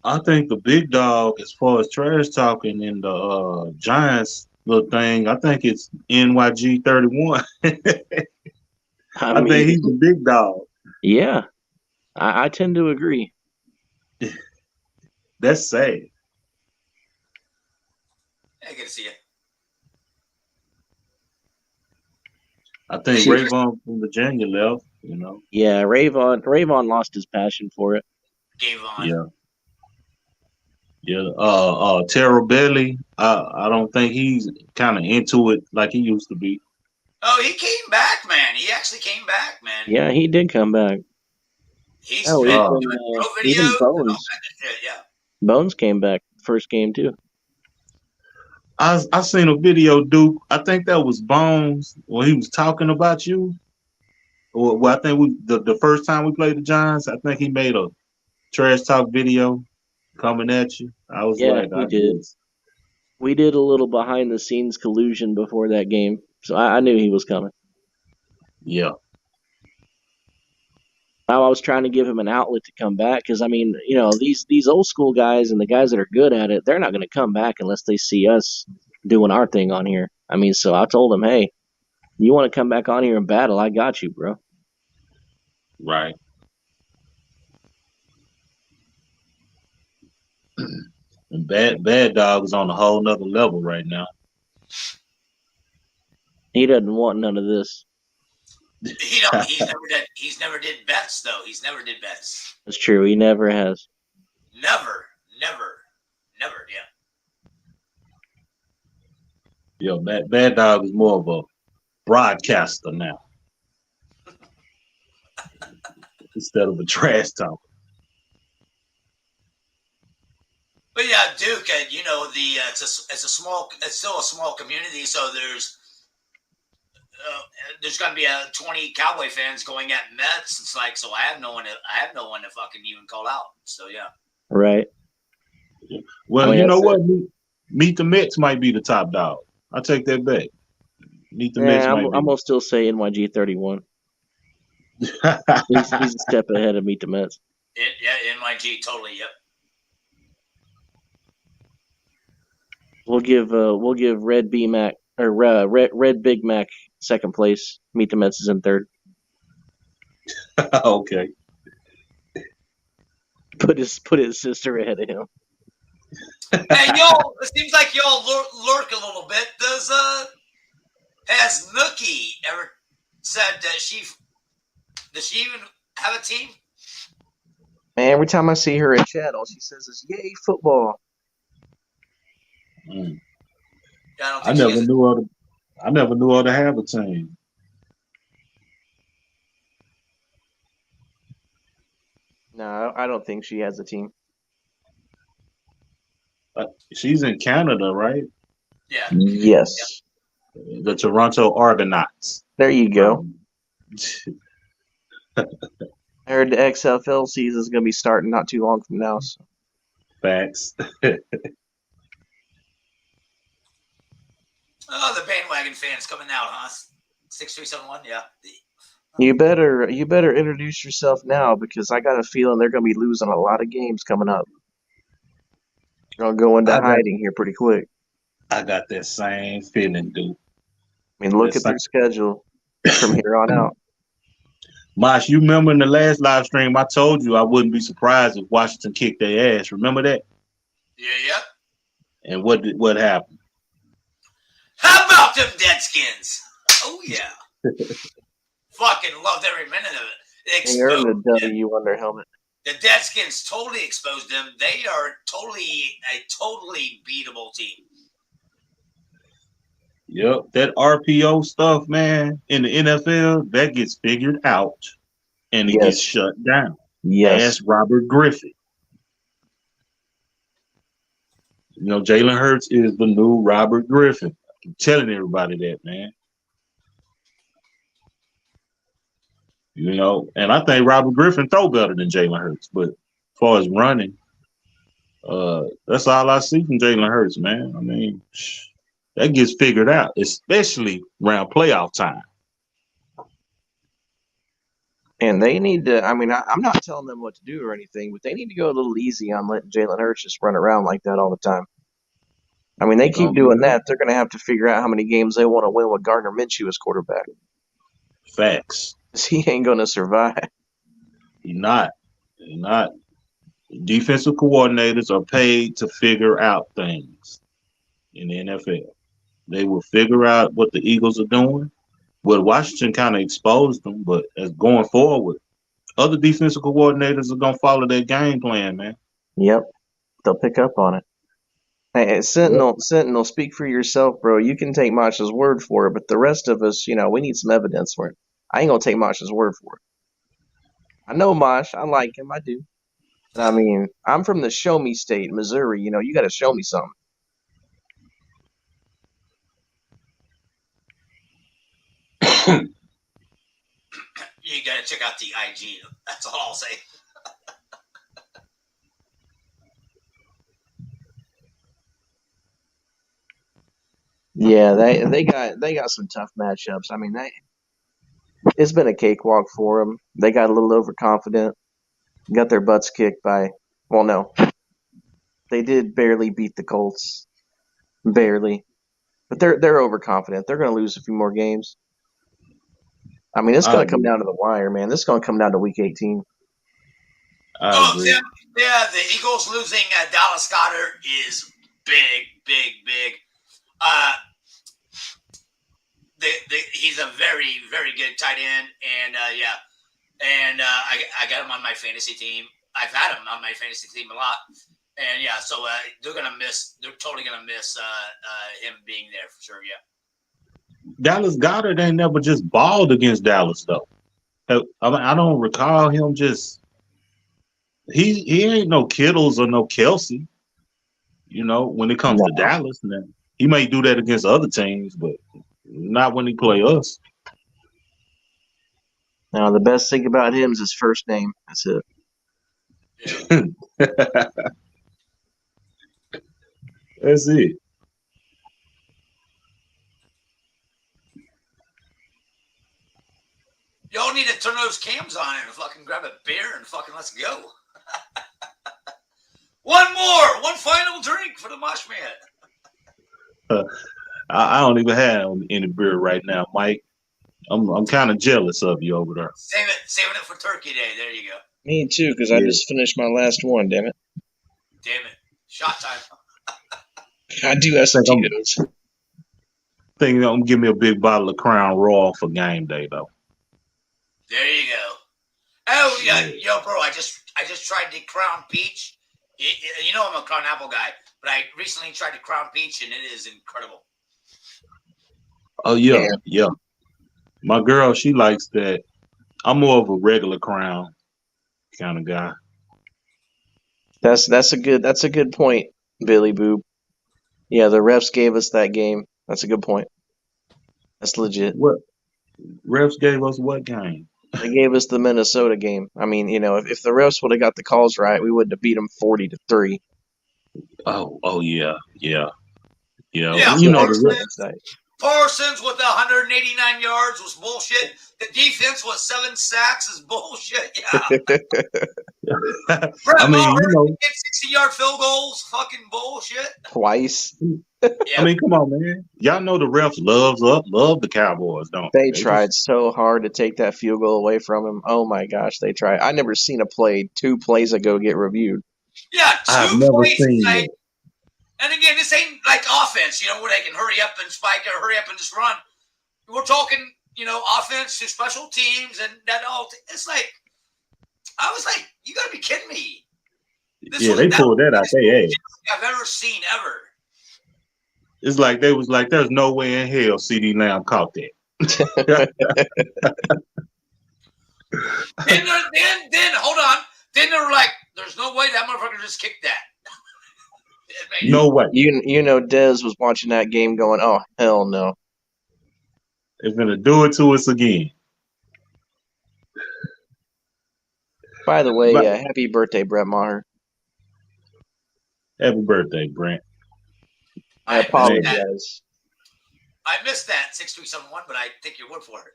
I think the big dog, as far as trash talking in the Giants little thing, I think it's NYG31. I mean, think he's the big dog. Yeah, I tend to agree. That's sad. I get to see it. I think Rayvon from Virginia left, you know. Yeah, Rayvon lost his passion for it. Game on. Yeah. Yeah. Terrell Bailey, I don't think he's kind of into it like he used to be. Oh, he came back, man. He actually came back, man. Yeah, he did come back. He's been doing pro even videos. Bones. Yeah. Bones came back first game too. I seen a video, Duke. I think that was Bones when he was talking about you. Well, I think the first time we played the Giants, I think he made a trash talk video coming at you. I was like, we did. We did a little behind the scenes collusion before that game, so I knew he was coming. Yeah. I was trying to give him an outlet to come back because I mean, you know, these old school guys and the guys that are good at it, they're not going to come back unless they see us doing our thing on here. I mean, so I told him, hey, you want to come back on here and battle? I got you, bro. Right. And Bad Dog is on a whole nother level right now. He doesn't want none of this. He's never did bets though. He's never did bets. That's true. He never has. Never. Yeah. Yeah, Bad Dog is more of a broadcaster now instead of a trash talker. But yeah, Duke, you know, it's still a small community, so there's going to be 20 Cowboy fans going at Mets. It's like, so I have no one to fucking even call out. So yeah. Right. Well, you know what? Meet the Mets might be the top dog. I'll take that back. Meet the Mets. I'm gonna still say NYG31. he's a step ahead of Meet the Mets. Yeah, NYG totally. Yep. We'll give Red B Mac or Red Big Mac second place. Meet the Mets is in third. Okay. Put his sister ahead of him. Hey, y'all! It seems like y'all lurk a little bit. Has Nookie ever said that does she even have a team? Man, every time I see her in chat, all she says is "Yay football." Mm. Yeah, I never knew her to have a team. No, I don't think she has a team. She's in Canada, right? Yeah. Yes. The Toronto Argonauts. There you go. I heard the XFL season is going to be starting not too long from now. So. Facts. Oh, the bandwagon fans coming out, huh? 6371, yeah. You better introduce yourself now because I got a feeling they're going to be losing a lot of games coming up. They're going to go into hiding here pretty quick. I got that same feeling, dude. I mean, look at their schedule from here on out. Mosh, you remember in the last live stream, I told you I wouldn't be surprised if Washington kicked their ass. Remember that? Yeah. And what happened? How about them Deadskins? Oh, yeah. Fucking loved every minute of it. They earned a W on their helmet. The Deadskins totally exposed them. They are a totally beatable team. Yep, that RPO stuff, man, in the NFL, that gets figured out and it gets shut down. Yes. Ask Robert Griffin. You know, Jalen Hurts is the new Robert Griffin. I'm telling everybody that, man. You know, and I think Robert Griffin throw better than Jalen Hurts. But as far as running, that's all I see from Jalen Hurts, man. I mean, that gets figured out, especially around playoff time. And they need to. I mean, I'm not telling them what to do or anything, but they need to go a little easy on letting Jalen Hurts just run around like that all the time. I mean, they keep doing that. They're going to have to figure out how many games they want to win with Gardner Minshew as quarterback. Facts. He ain't going to survive. He's not. Defensive coordinators are paid to figure out things in the NFL. They will figure out what the Eagles are doing. Well, Washington kind of exposed them, but as going forward, other defensive coordinators are going to follow their game plan, man. Yep. They'll pick up on it. Hey, Sentinel, speak for yourself, bro. You can take Masha's word for it, but the rest of us, we need some evidence for it. I ain't going to take Masha's word for it. I know Mosh. I like him. I do. I mean, I'm from the show me state, Missouri. You got to show me something. You got to check out the IG. That's all I'll say. Yeah, they got some tough matchups. I mean, it's been a cakewalk for them. They got a little overconfident. Got their butts kicked by. Well, no, they did barely beat the Colts, barely, but they're overconfident. They're going to lose a few more games. I mean, it's going to come down to the wire, man. This is going to come down to Week 18. Yeah, the Eagles losing Dallas Goedert is big. He's a very, very good tight end, and I got him on my fantasy team. I've had him on my fantasy team a lot, and so they're totally gonna miss him being there for sure. Yeah. Dallas Goedert ain't never just balled against Dallas though. I don't recall him just. He ain't no Kittles or no Kelsey. When it comes to Dallas, now he may do that against other teams, but not when he play us. Now, the best thing about him is his first name. That's it. Yeah. That's it. Y'all need to turn those cams on and fucking grab a beer and fucking let's go. One final drink for the Mosh Man. I don't even have any beer right now, Mike. I'm kind of jealous of you over there. Saving it for Turkey Day. There you go. Me too, because I just finished my last one. Damn it! Shot time. I do have some Tito's. Think I'm gonna give me a big bottle of Crown Royal for game day though. There you go. Oh yeah, yo, bro. I just tried the Crown Peach. I'm a Crown Apple guy, but I recently tried the Crown Peach, and it is incredible. Oh yeah. My girl, she likes that. I'm more of a regular Crown kind of guy. That's a good point, Billy Boob. Yeah, the refs gave us that game. That's a good point. That's legit. What refs gave us? What game? They gave us the Minnesota game. I mean, if the refs would have got the calls right, we would have beat them 40-3. Oh yeah. Parsons with 189 yards was bullshit. The defense was 7 sacks is bullshit. Yeah. I mean, 60-yard field goals, fucking bullshit. Twice. Yeah. I mean, come on, man. Y'all know the refs love the Cowboys, don't they? They tried so hard to take that field goal away from him. Oh my gosh, they tried. I never seen a play 2 plays ago get reviewed. Yeah, I've never seen it. And again, this ain't like offense, where they can hurry up and spike or hurry up and just run. We're talking, offense to special teams and that all. It's like, I was like, you got to be kidding me. They pulled that out their ass. I've ever seen ever. It's like they was like, there's no way in hell CD Lamb caught that. then hold on. Then they were like, there's no way that motherfucker just kicked that. No way. Dez was watching that game going, oh, hell no. They're going to do it to us again. By the way, But happy birthday, Brett Maher. happy birthday, Brent. I I missed that. apologize. I missed that 6371, but I take your word for it.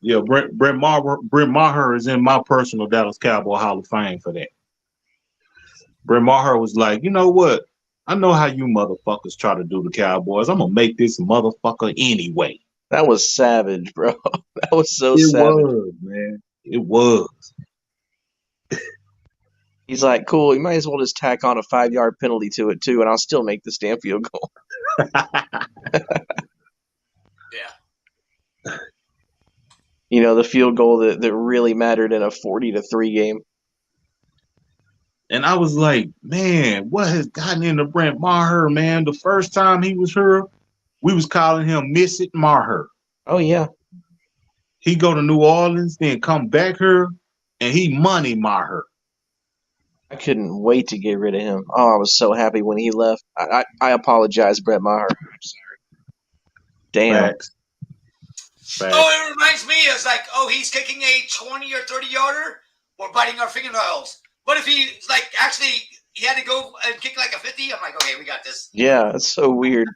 Yeah, Brent Maher is in my personal Dallas Cowboy Hall of Fame for that. Brent Maher was like, you know what? I know how you motherfuckers try to do the Cowboys. I'm gonna make this motherfucker anyway. That was savage, bro. That was so It savage. was, man. It was. He's like, cool, you might as well just tack on a 5-yard penalty to it, too, and I'll still make this damn field goal. Yeah. You know, the field goal that really mattered in a 40-3 game. And I was like, man, what has gotten into Brent Maher, man? The first time he was here, we was calling him Miss It Maher. Oh, yeah. He go to New Orleans, then come back here, and he money Maher. I couldn't wait to get rid of him. Oh, I was so happy when he left. I apologize, Brett Maher. I'm sorry. Damn. Facts. Oh, it reminds me, it's like, oh, he's kicking a 20 or 30 yarder or biting our fingernails. What if he, like, actually, he had to go and kick like a 50? I'm like, okay, we got this. Yeah, it's so weird.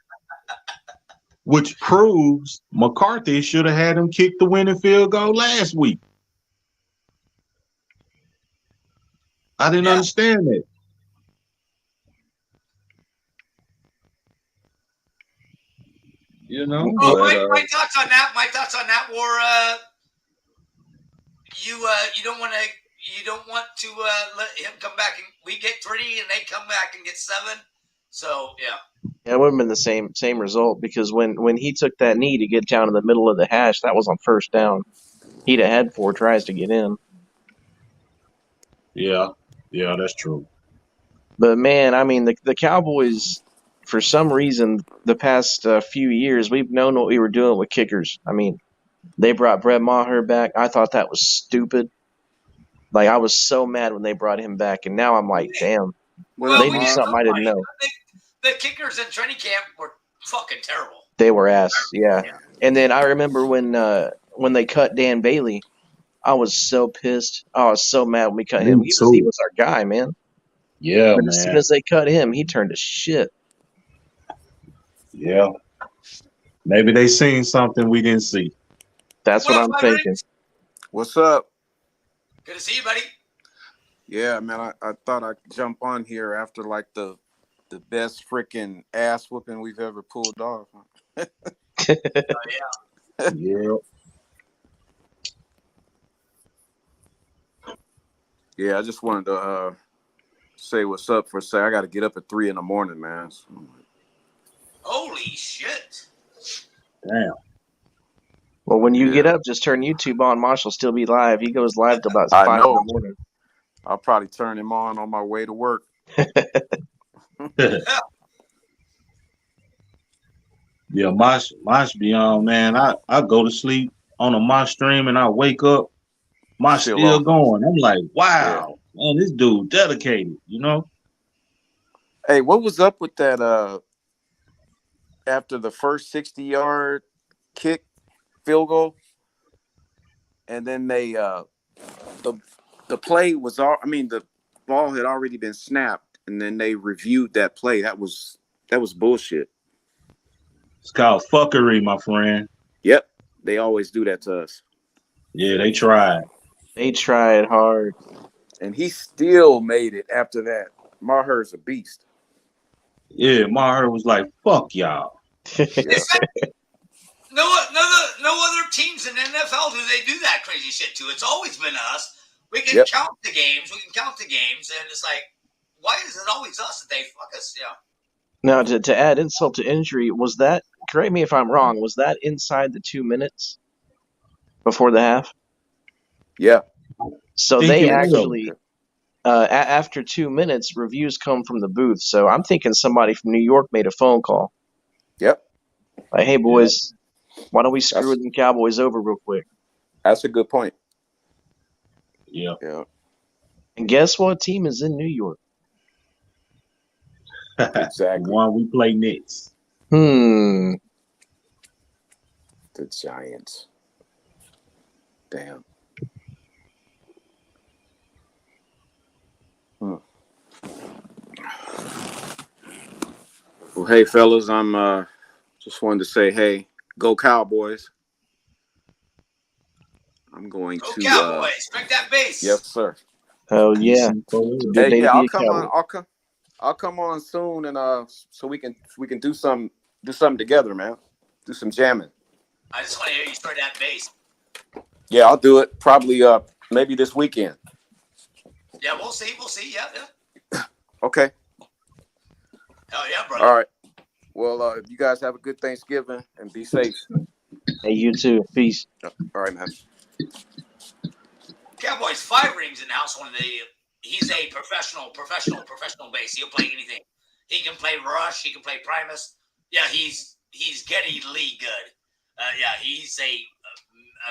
Which proves McCarthy should have had him kick the winning field goal last week. I didn't understand that. You know, Oh, my thoughts on that. My thoughts on that were, you don't want to let him come back and we get 3 and they come back and get 7. So yeah. Yeah, it would have been the same result because when he took that knee to get down in the middle of the hash, that was on first down. He'd have had 4 tries to get in. Yeah, that's true. But man, I mean, the Cowboys, for some reason, the past few years, we've known what we were doing with kickers. I mean, they brought Brett Maher back. I thought that was stupid. Like, I was so mad when they brought him back, and now I'm like, damn, they did something I didn't know. The kickers in training camp were fucking terrible. They were ass, yeah. And then I remember when they cut Dan Bailey, I was so pissed. I was so mad when we cut him. He was our guy, man. Yeah, but man. As soon as they cut him, he turned to shit. Yeah. Maybe they seen something we didn't see. That's what I'm thinking. What's up? Good to see you, buddy. Yeah, man. I thought I'd jump on here after like the best freaking ass whooping we've ever pulled off. Yeah. Yeah, I just wanted to say what's up for a sec. I got to get up at 3 a.m, man. So, holy shit! Damn. Well, when you get up, just turn YouTube on. Marshall will still be live. He goes live till about 5 in the morning. I'll probably turn him on my way to work. Yeah, Mosh be on, man. I go to sleep on a Mosh stream and I wake up, Mosh still going. I'm like, wow, man, this dude dedicated, you know? Hey, what was up with that after the first 60-yard kick field goal? And then they the play was the ball had already been snapped, and then they reviewed that play. That was bullshit. It's called fuckery, my friend. Yep. They always do that to us. Yeah, they tried. They tried hard. And he still made it after that. Maher's a beast. Yeah, Maher was like, fuck y'all. No other teams in the NFL do they do that crazy shit to. It's always been us. We can count the games. And it's like, why is it always us that they fuck us? Yeah. Now, to add insult to injury, was that, correct me if I'm wrong, was that inside the 2 minutes before the half? Yeah. So they actually, after 2 minutes, reviews come from the booth. So I'm thinking somebody from New York made a phone call. Yep. Like, hey, boys, why don't we screw the Cowboys over real quick? That's a good point. Yeah. And guess what team is in New York? Exactly. One we play next. The Giants. Damn. Well, hey, fellas, I'm just wanted to say, hey, go Cowboys. I'm going Go to Cowboys. Strike that base. Yes, sir. Oh yeah, it's a good Hey, day yeah, to be I'll a come Cowboy. on. I'll come on soon, and so we can do something together, man. Do some jamming. I just want to hear you strike that base. Yeah, I'll do it. Probably maybe this weekend. Yeah, we'll see. Yeah. Okay. Hell yeah, brother. All right. Well, you guys have a good Thanksgiving and be safe. Hey, you too. Peace. All right, man. Cowboys 5 rings in the house. He's a professional base. He'll play anything. He can play rush. He can play primus. Yeah, he's Getty Lee good. Yeah, he's a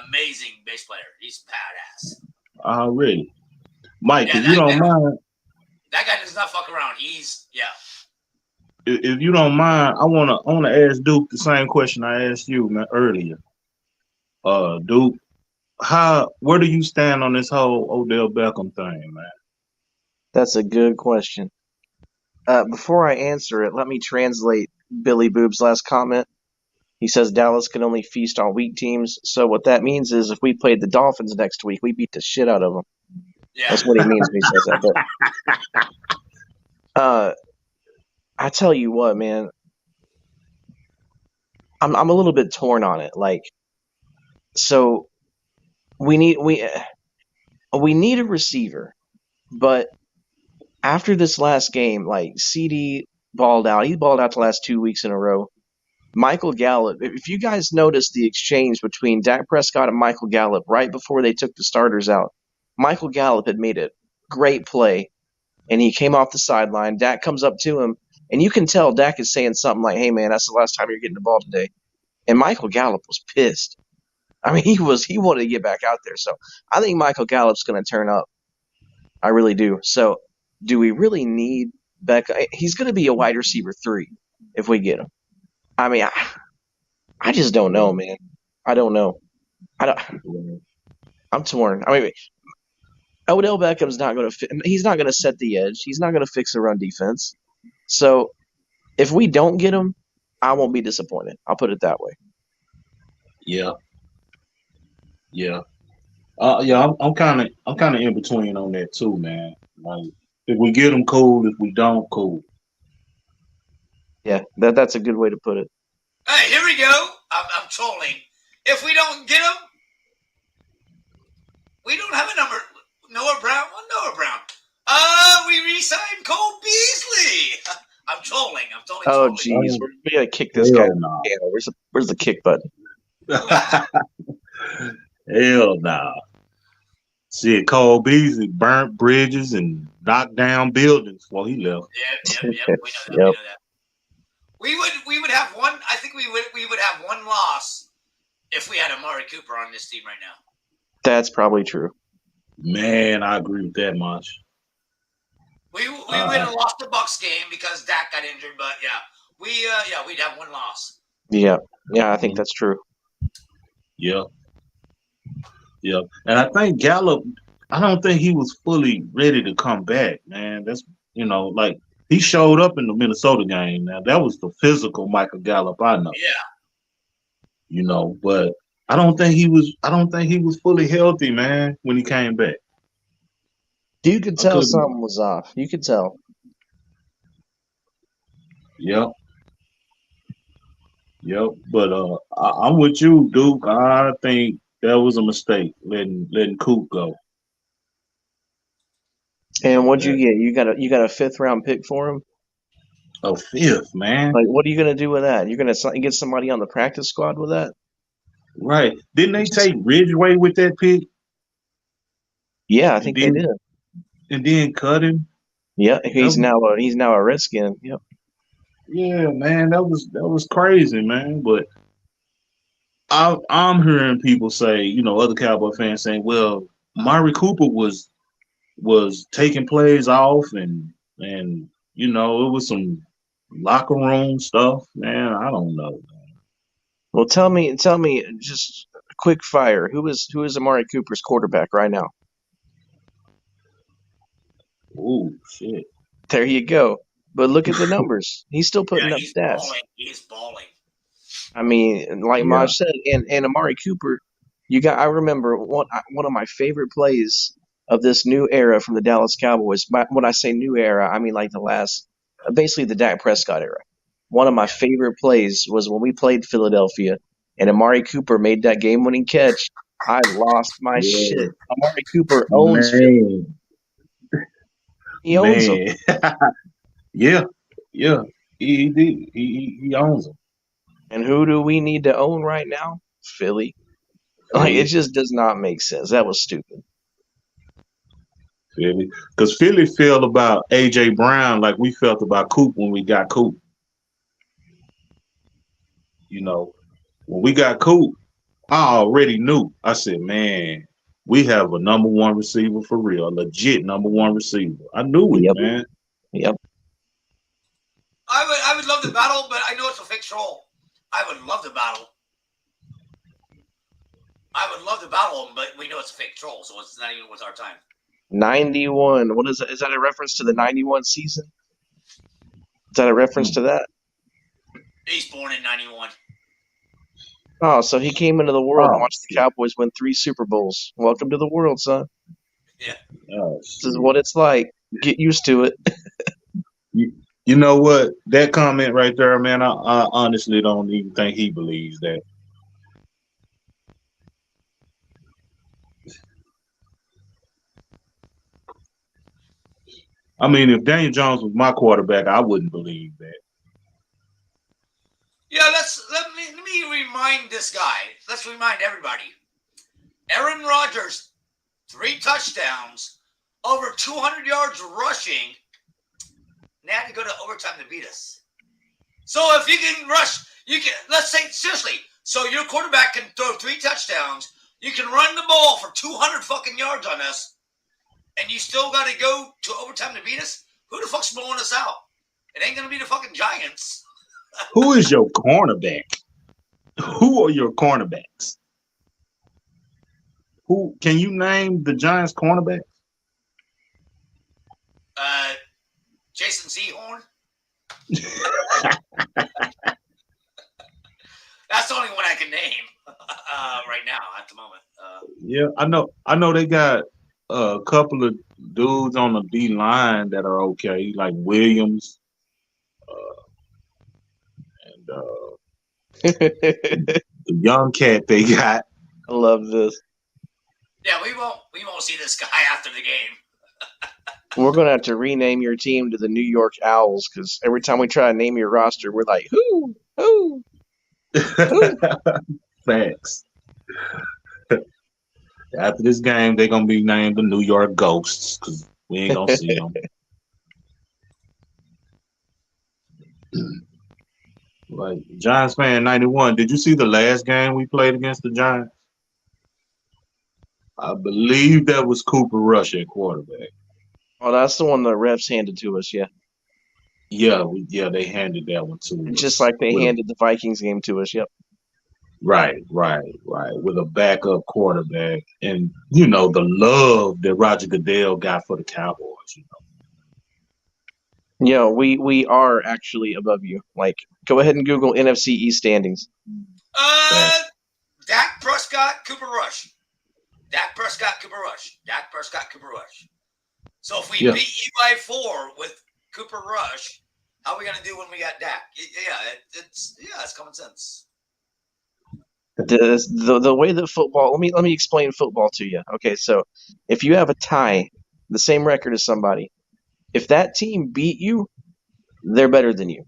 amazing bass player. He's badass. Already, Mike, Yeah, if you don't mind, that guy does not fuck around. if you don't mind, I wanna ask Duke the same question I asked you, man, earlier. Duke, where do you stand on this whole Odell Beckham thing, man? That's a good question. Before I answer it, let me translate Billy Boob's last comment. He says Dallas can only feast on weak teams. So what that means is if we played the Dolphins next week, we beat the shit out of them. Yeah. That's what he means when he says that. But I tell you what, man, I'm a little bit torn on it. Like, so we need a receiver, but after this last game, like CD balled out. He balled out the last 2 weeks in a row. Michael Gallup, if you guys noticed the exchange between Dak Prescott and Michael Gallup right before they took the starters out, Michael Gallup had made a great play, and he came off the sideline. Dak comes up to him, and you can tell Dak is saying something like, hey, man, that's the last time you're getting the ball today. And Michael Gallup was pissed. I mean, he wanted to get back out there. So I think Michael Gallup's going to turn up. I really do. So do we really need Beckham? He's going to be a wide receiver 3 if we get him. I mean, I just don't know, man. I don't know. I'm torn. I mean, Odell Beckham's not going to. He's not going to set the edge. He's not going to fix the run defense. So if we don't get him, I won't be disappointed. I'll put it that way. Yeah. I'm kind of in between on that too, man. Like, if we get them, cool. If we don't, cool. Yeah, that's a good way to put it. Hey, here we go. I'm trolling. If we don't get him, we don't have a number. Noah Brown. We re-signed Cole Beasley. I'm trolling. Oh, jeez. We got to kick this guy. No. Where's the kick button? Hell nah. See, Cole Beasley burnt bridges and knocked down buildings while he left. Yeah. We know that. We would have one. I think we would have one loss if we had Amari Cooper on this team right now. That's probably true. Man, I agree with that much. We would have lost the Bucs game because Dak got injured, but we'd have one loss. Yeah, I think that's true. Yeah. And I think Gallup, I don't think he was fully ready to come back, man. That's, like, he showed up in the Minnesota game. Now, that was the physical Michael Gallup I know. Yeah. But I don't think he was fully healthy, man, when he came back. You could tell something was off. You could tell. Yep. But I'm with you, Duke. I think that was a mistake letting Coop go. And what'd you get? You got a 5th round pick for him? A 5th, man. Like, what are you gonna do with that? You're gonna get somebody on the practice squad with that? Right? Didn't they take Ridgeway with that pick? Yeah, I think they did. And then cut him. Yeah, he's now a Redskin. Yep. Yeah, man, that was crazy, man. But I'm hearing people say, other Cowboy fans saying, well, Amari Cooper was taking plays off and it was some locker room stuff, man. I don't know, man. Well, tell me just quick fire. Who is Amari Cooper's quarterback right now? Oh shit. There you go. But look at the numbers. He's still putting Yeah, up he's stats. balling. He's balling. I mean, like Yeah. Maj said, and Amari Cooper, I remember one of my favorite plays of this new era from the Dallas Cowboys. When I say new era, I mean like basically the Dak Prescott era. One of my favorite plays was when we played Philadelphia and Amari Cooper made that game-winning catch. I lost my Yeah. shit. Amari Cooper owns Philly. He owns them. Man. Yeah. He did. He owns them. And who do we need to own right now? Philly. Like, it just does not make sense. That was stupid. Philly. Because Philly felt about AJ Brown like we felt about Coop when we got Coop. You know, when we got Coop, I already knew. I said, man, we have a number one receiver for real, a legit number one receiver. I knew it, man. Yep. I would love the battle, but I know it's a fake troll. I would love the battle. But we know it's a fake troll, so it's not even worth our time. 91. What is that? Is that a reference to the 91 season? Is that a reference to that? He's born in 91. Oh, so he came into the world and watched the Cowboys win 3 Super Bowls. Welcome to the world, son. Yeah. This is what it's like. Get used to it. You know what? That comment right there, man, I honestly don't even think he believes that. I mean, if Daniel Jones was my quarterback, I wouldn't believe that. Yeah, let me remind this guy. Let's remind everybody. Aaron Rodgers, 3 touchdowns, over 200 yards rushing. They had to go to overtime to beat us. So if you can rush, let's say seriously. So your quarterback can throw 3 touchdowns. You can run the ball for 200 fucking yards on us, and you still got to go to overtime to beat us. Who the fuck's blowing us out? It ain't gonna be the fucking Giants. Who is your cornerback? Who are your cornerbacks? Who can you name the Giants cornerbacks? Jason Sehorn. That's the only one I can name right now at the moment. Yeah, I know they got a couple of dudes on the D line that are okay, like Williams, and the young cat they got. I love this. Yeah, we won't see this guy after the game. We're gonna have to rename your team to the New York Owls because every time we try to name your roster, we're like, who? Facts. After this game, they're gonna be named the New York Ghosts because we ain't gonna see them. Like Giants fan 91. Did you see the last game we played against the Giants? I believe that was Cooper Rush at quarterback. Oh, that's the one the refs handed to us, yeah. Yeah, they handed that one to us. Just like they handed the Vikings game to us, yep. Right. With a backup quarterback. And, the love that Roger Goodell got for the Cowboys, Yeah, we are actually above you. Like, go ahead and Google NFC East standings. Dak Prescott, Cooper Rush. Dak Prescott, Cooper Rush. Dak Prescott, Cooper Rush. So if we beat you by 4 with Cooper Rush, how are we gonna do when we got Dak? It's common sense. The way that football. Let me explain football to you. Okay, so if you have a tie, the same record as somebody, if that team beat you, they're better than you.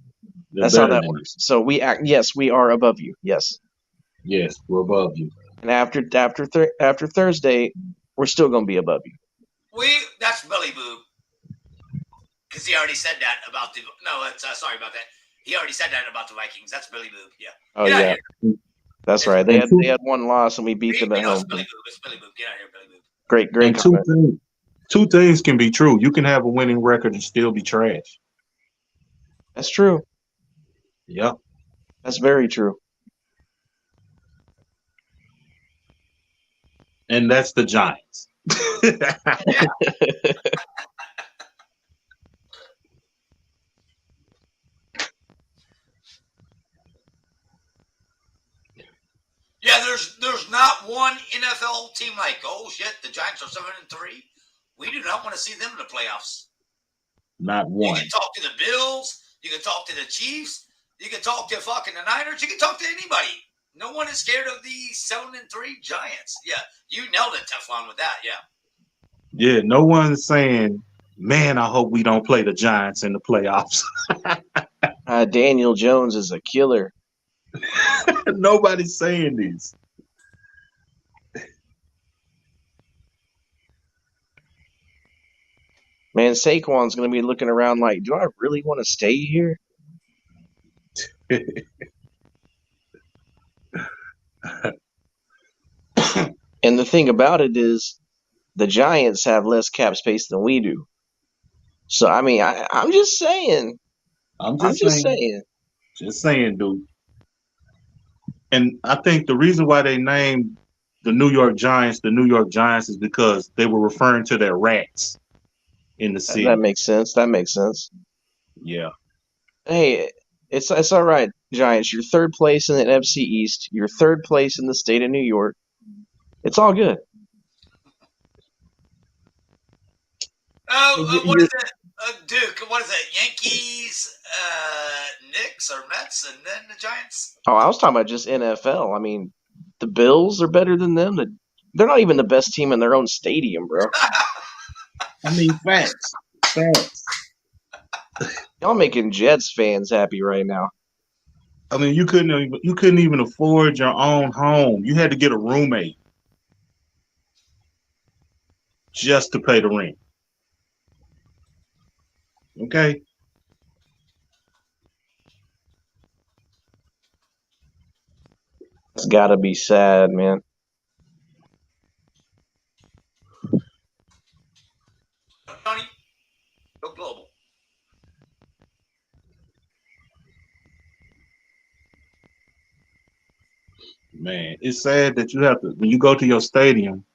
That's how that works. So we are above you. Yes. Yes, we're above you. And after Thursday, we're still gonna be above you. That's Billy Boob. Because he already said that about the. No, sorry about that. He already said that about the Vikings. That's Billy Boob. Yeah. Oh yeah. That's right. They had one loss and we beat them at home. It's Billy Boob. It's Billy Boob. Get out of here, Billy Boob. Great comment. Two things can be true. You can have a winning record and still be trash. That's true. Yep. That's very true. And that's the Giants. Yeah, there's not one NFL team like, oh shit, the Giants are 7-3. We do not want to see them in the playoffs. Not You one. can talk to the Bills, you can talk to the Chiefs, you can talk to fucking the Niners, you can talk to anybody. No one is scared of the 7-3 Giants. Yeah, you nailed it, Teflon, with that. Yeah. Yeah, no one's saying, man, I hope we don't play the Giants in the playoffs. Daniel Jones is a killer. Nobody's saying this. Man, Saquon's going to be looking around like, do I really want to stay here? And the thing about it is, the Giants have less cap space than we do. So, I mean, I'm just saying. I'm just saying. Just saying, dude. And I think the reason why they named the New York Giants is because they were referring to their rats in the city. That makes sense. Yeah. Hey, it's all right, Giants. You're third place in the NFC East. You're third place in the state of New York. It's all good. What is it? Duke, what is it? Yankees, Knicks, or Mets, and then the Giants? Oh, I was talking about just NFL. I mean, the Bills are better than them. They're not even the best team in their own stadium, bro. I mean, facts. Y'all making Jets fans happy right now. I mean, you couldn't even afford your own home. You had to get a roommate just to pay the rent. Okay. It's got to be sad, man. Tony, go global. Man, it's sad that you have to, when you go to your stadium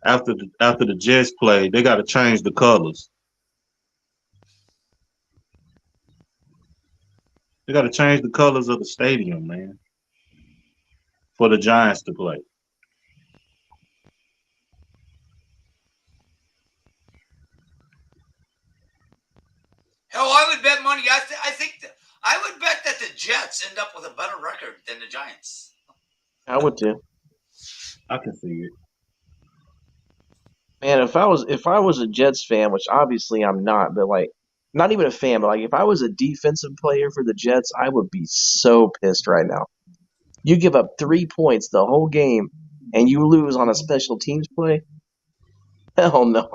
after the Jets play, they got to change the colors. They got to change the colors of the stadium, man, for the Giants to play. Hell, I would bet money. I think I would bet that the Jets end up with a better record than the Giants. I would too. I can see it. Man, if I was a Jets fan, which obviously I'm not, but like not even a fan, but like if I was a defensive player for the Jets, I would be so pissed right now. You give up 3 points the whole game and you lose on a special teams play? Hell no.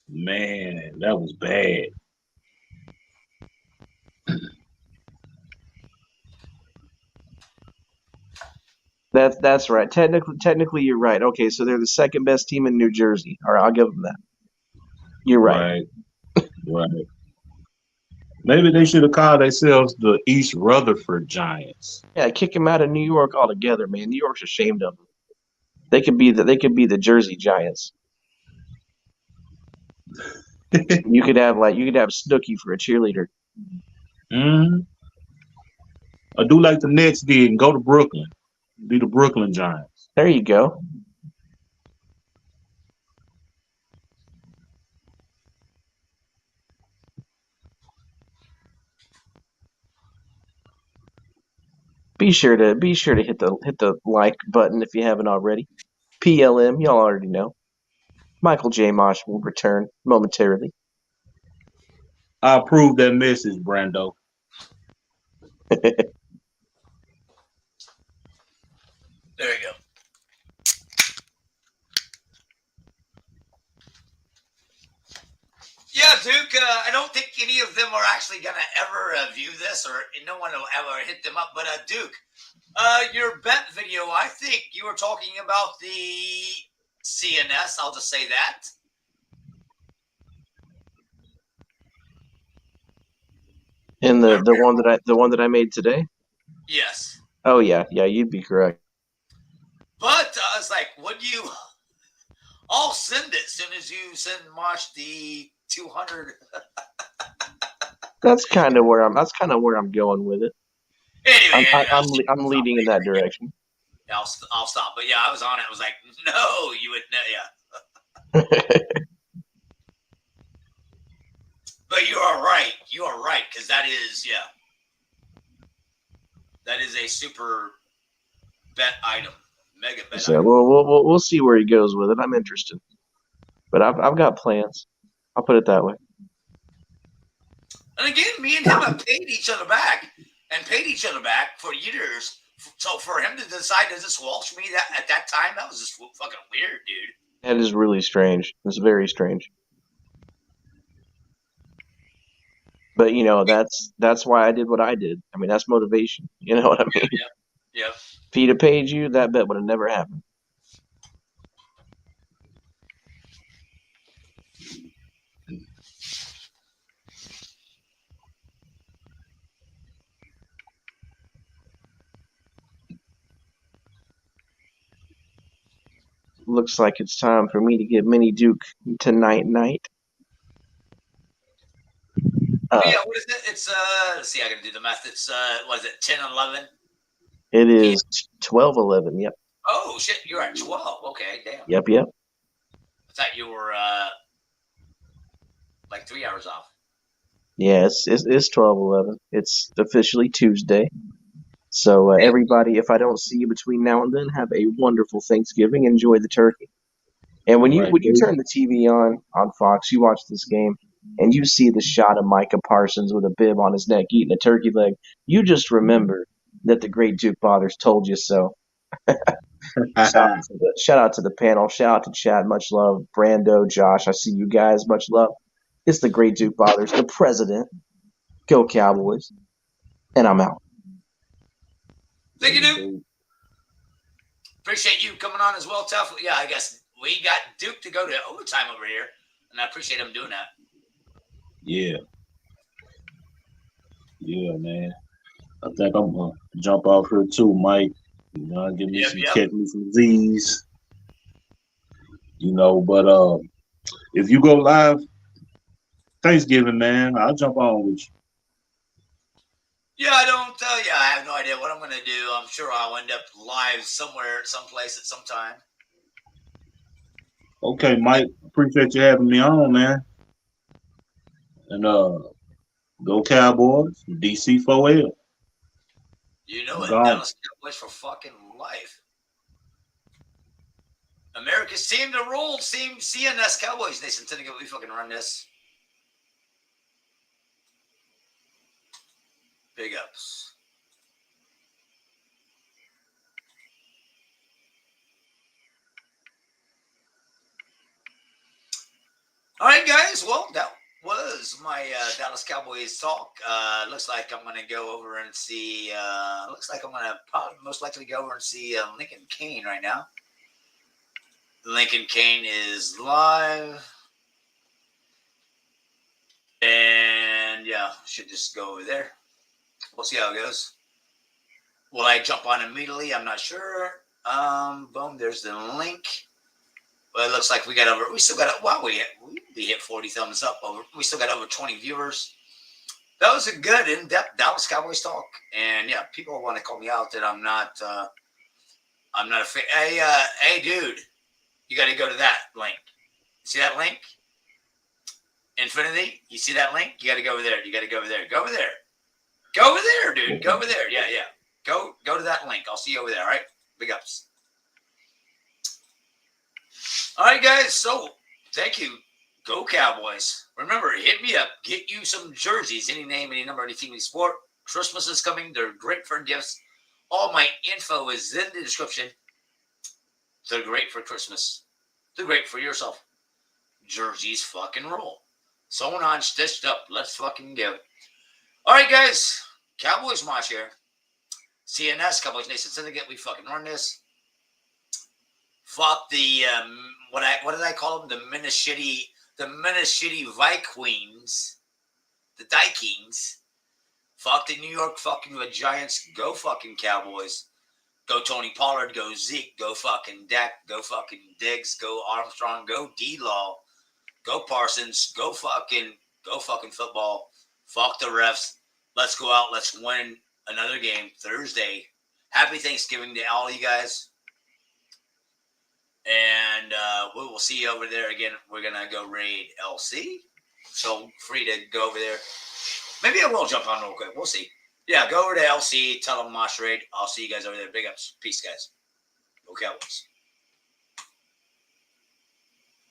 Man, that was bad. That's right. Technically, you're right. Okay, so they're the second best team in New Jersey. All right, I'll give them that. You're right. Right. Maybe they should have called themselves the East Rutherford Giants. Yeah, kick them out of New York altogether, man. New York's ashamed of them. They could be the Jersey Giants. You could have Snooki for a cheerleader. Mm-hmm. I do like the Nets did and go to Brooklyn. Be the Brooklyn Giants. There you go. Be sure to hit the like button if you haven't already. PLM, y'all already know. Michael J. Mosh will return momentarily. I approve that message, Brando. There you go. Yeah, Duke, I don't think any of them are actually going to ever view this, or no one will ever hit them up. But Duke, your bet video, I think you were talking about the CNS. I'll just say that. In the one that I made today? Yes. Oh yeah, you'd be correct. But it's like, would you I'll send it as soon as you send Mosh the 200. That's kind of where I'm going with it. Anyway, I'm leading in that direction. Yeah, I'll stop. But yeah, I was on it. I was like, no, you would know. Yeah. But you are right. You are right, because that is, that is a super bet item, mega bet So item. we'll see where he goes with it. I'm interested, but I've got plans. I'll put it that way. And again, me and him have paid each other back for years. So for him to decide to just squelch me at that time, that was just fucking weird, dude. That is really strange. It's very strange. But that's why I did what I did. I mean, that's motivation. You know what I mean? Yep. If he'd have paid you, that bet would have never happened. Looks like it's time for me to get Mini Duke to night. What is it? It's let's see, I gotta do the math. It's what is it, 10-11? It is 12:11. Yep. Oh shit, you're at 12. Okay, damn. Yep. I thought you were like 3 hours off. Yeah, it's 12:11. It's officially Tuesday. So everybody, if I don't see you between now and then, have a wonderful Thanksgiving. Enjoy the turkey. And when you turn the TV on Fox, you watch this game, and you see the shot of Micah Parsons with a bib on his neck eating a turkey leg, you just remember that the great Duke Fathers told you so. Shout out to the panel. Shout out to Chad. Much love. Brando, Josh, I see you guys. Much love. It's the great Duke Fathers, the president. Go Cowboys. And I'm out. Thank you, Duke. Appreciate you coming on as well, Tough. Yeah, I guess we got Duke to go to overtime over here, and I appreciate him doing that. Yeah, man. I think I'm gonna jump off here too, Mike. Give me catch me some Z's. But if you go live Thanksgiving, man, I'll jump on with you. Yeah, I have no idea what I'm gonna do. I'm sure I'll end up live somewhere, someplace at some time. Okay, Mike. Appreciate you having me on, man. And go Cowboys, DC 4L. You know it. Dallas Cowboys for fucking life. America's team to roll. Team CNS Cowboys Nation. We fucking run this. Big ups. All right, guys. Well, that was my Dallas Cowboys talk. Looks like I'm going to go over and see. Looks like I'm going to most likely go over and see Lincoln Kane right now. Lincoln Kane is live. And yeah, should just go over there. We'll see how it goes. Will I jump on immediately? I'm not sure. Boom, there's the link. Well, it looks like we still got, wow, we hit 40 thumbs up. We still got over 20 viewers. That was a good, in-depth Dallas Cowboys talk. And yeah, people want to call me out that I'm not a fan. Hey, dude, you got to go to that link. See that link? Infinity, you see that link? You got to go over there. Go over there. Go over there, dude. Go over there. Yeah. Go to that link. I'll see you over there, all right? Big ups. All right, guys. So, thank you. Go Cowboys. Remember, hit me up. Get you some jerseys. Any name, any number, any team, any sport. Christmas is coming. They're great for gifts. All my info is in the description. They're great for Christmas. They're great for yourself. Jerseys fucking roll. Sewn on, stitched up. Let's fucking go. All right, guys. Cowboys Mosh here. CNS, Cowboys Nation Syndicate. We fucking run this. Fuck the, what did I call them? The Minnashitty Viqueens. The Vikings. Fuck the New York fucking Giants. Go fucking Cowboys. Go Tony Pollard, go Zeke, go fucking Dak, go fucking Diggs, go Armstrong, go D-Law, go Parsons, go fucking football. Fuck the refs. Let's go out. Let's win another game Thursday. Happy Thanksgiving to all you guys. And we will see you over there again. We're going to go raid LC. So free to go over there. Maybe I will jump on real quick. We'll see. Yeah, go over to LC. Tell them Mosh Raid. I'll see you guys over there. Big ups. Peace, guys. Go Cowboys.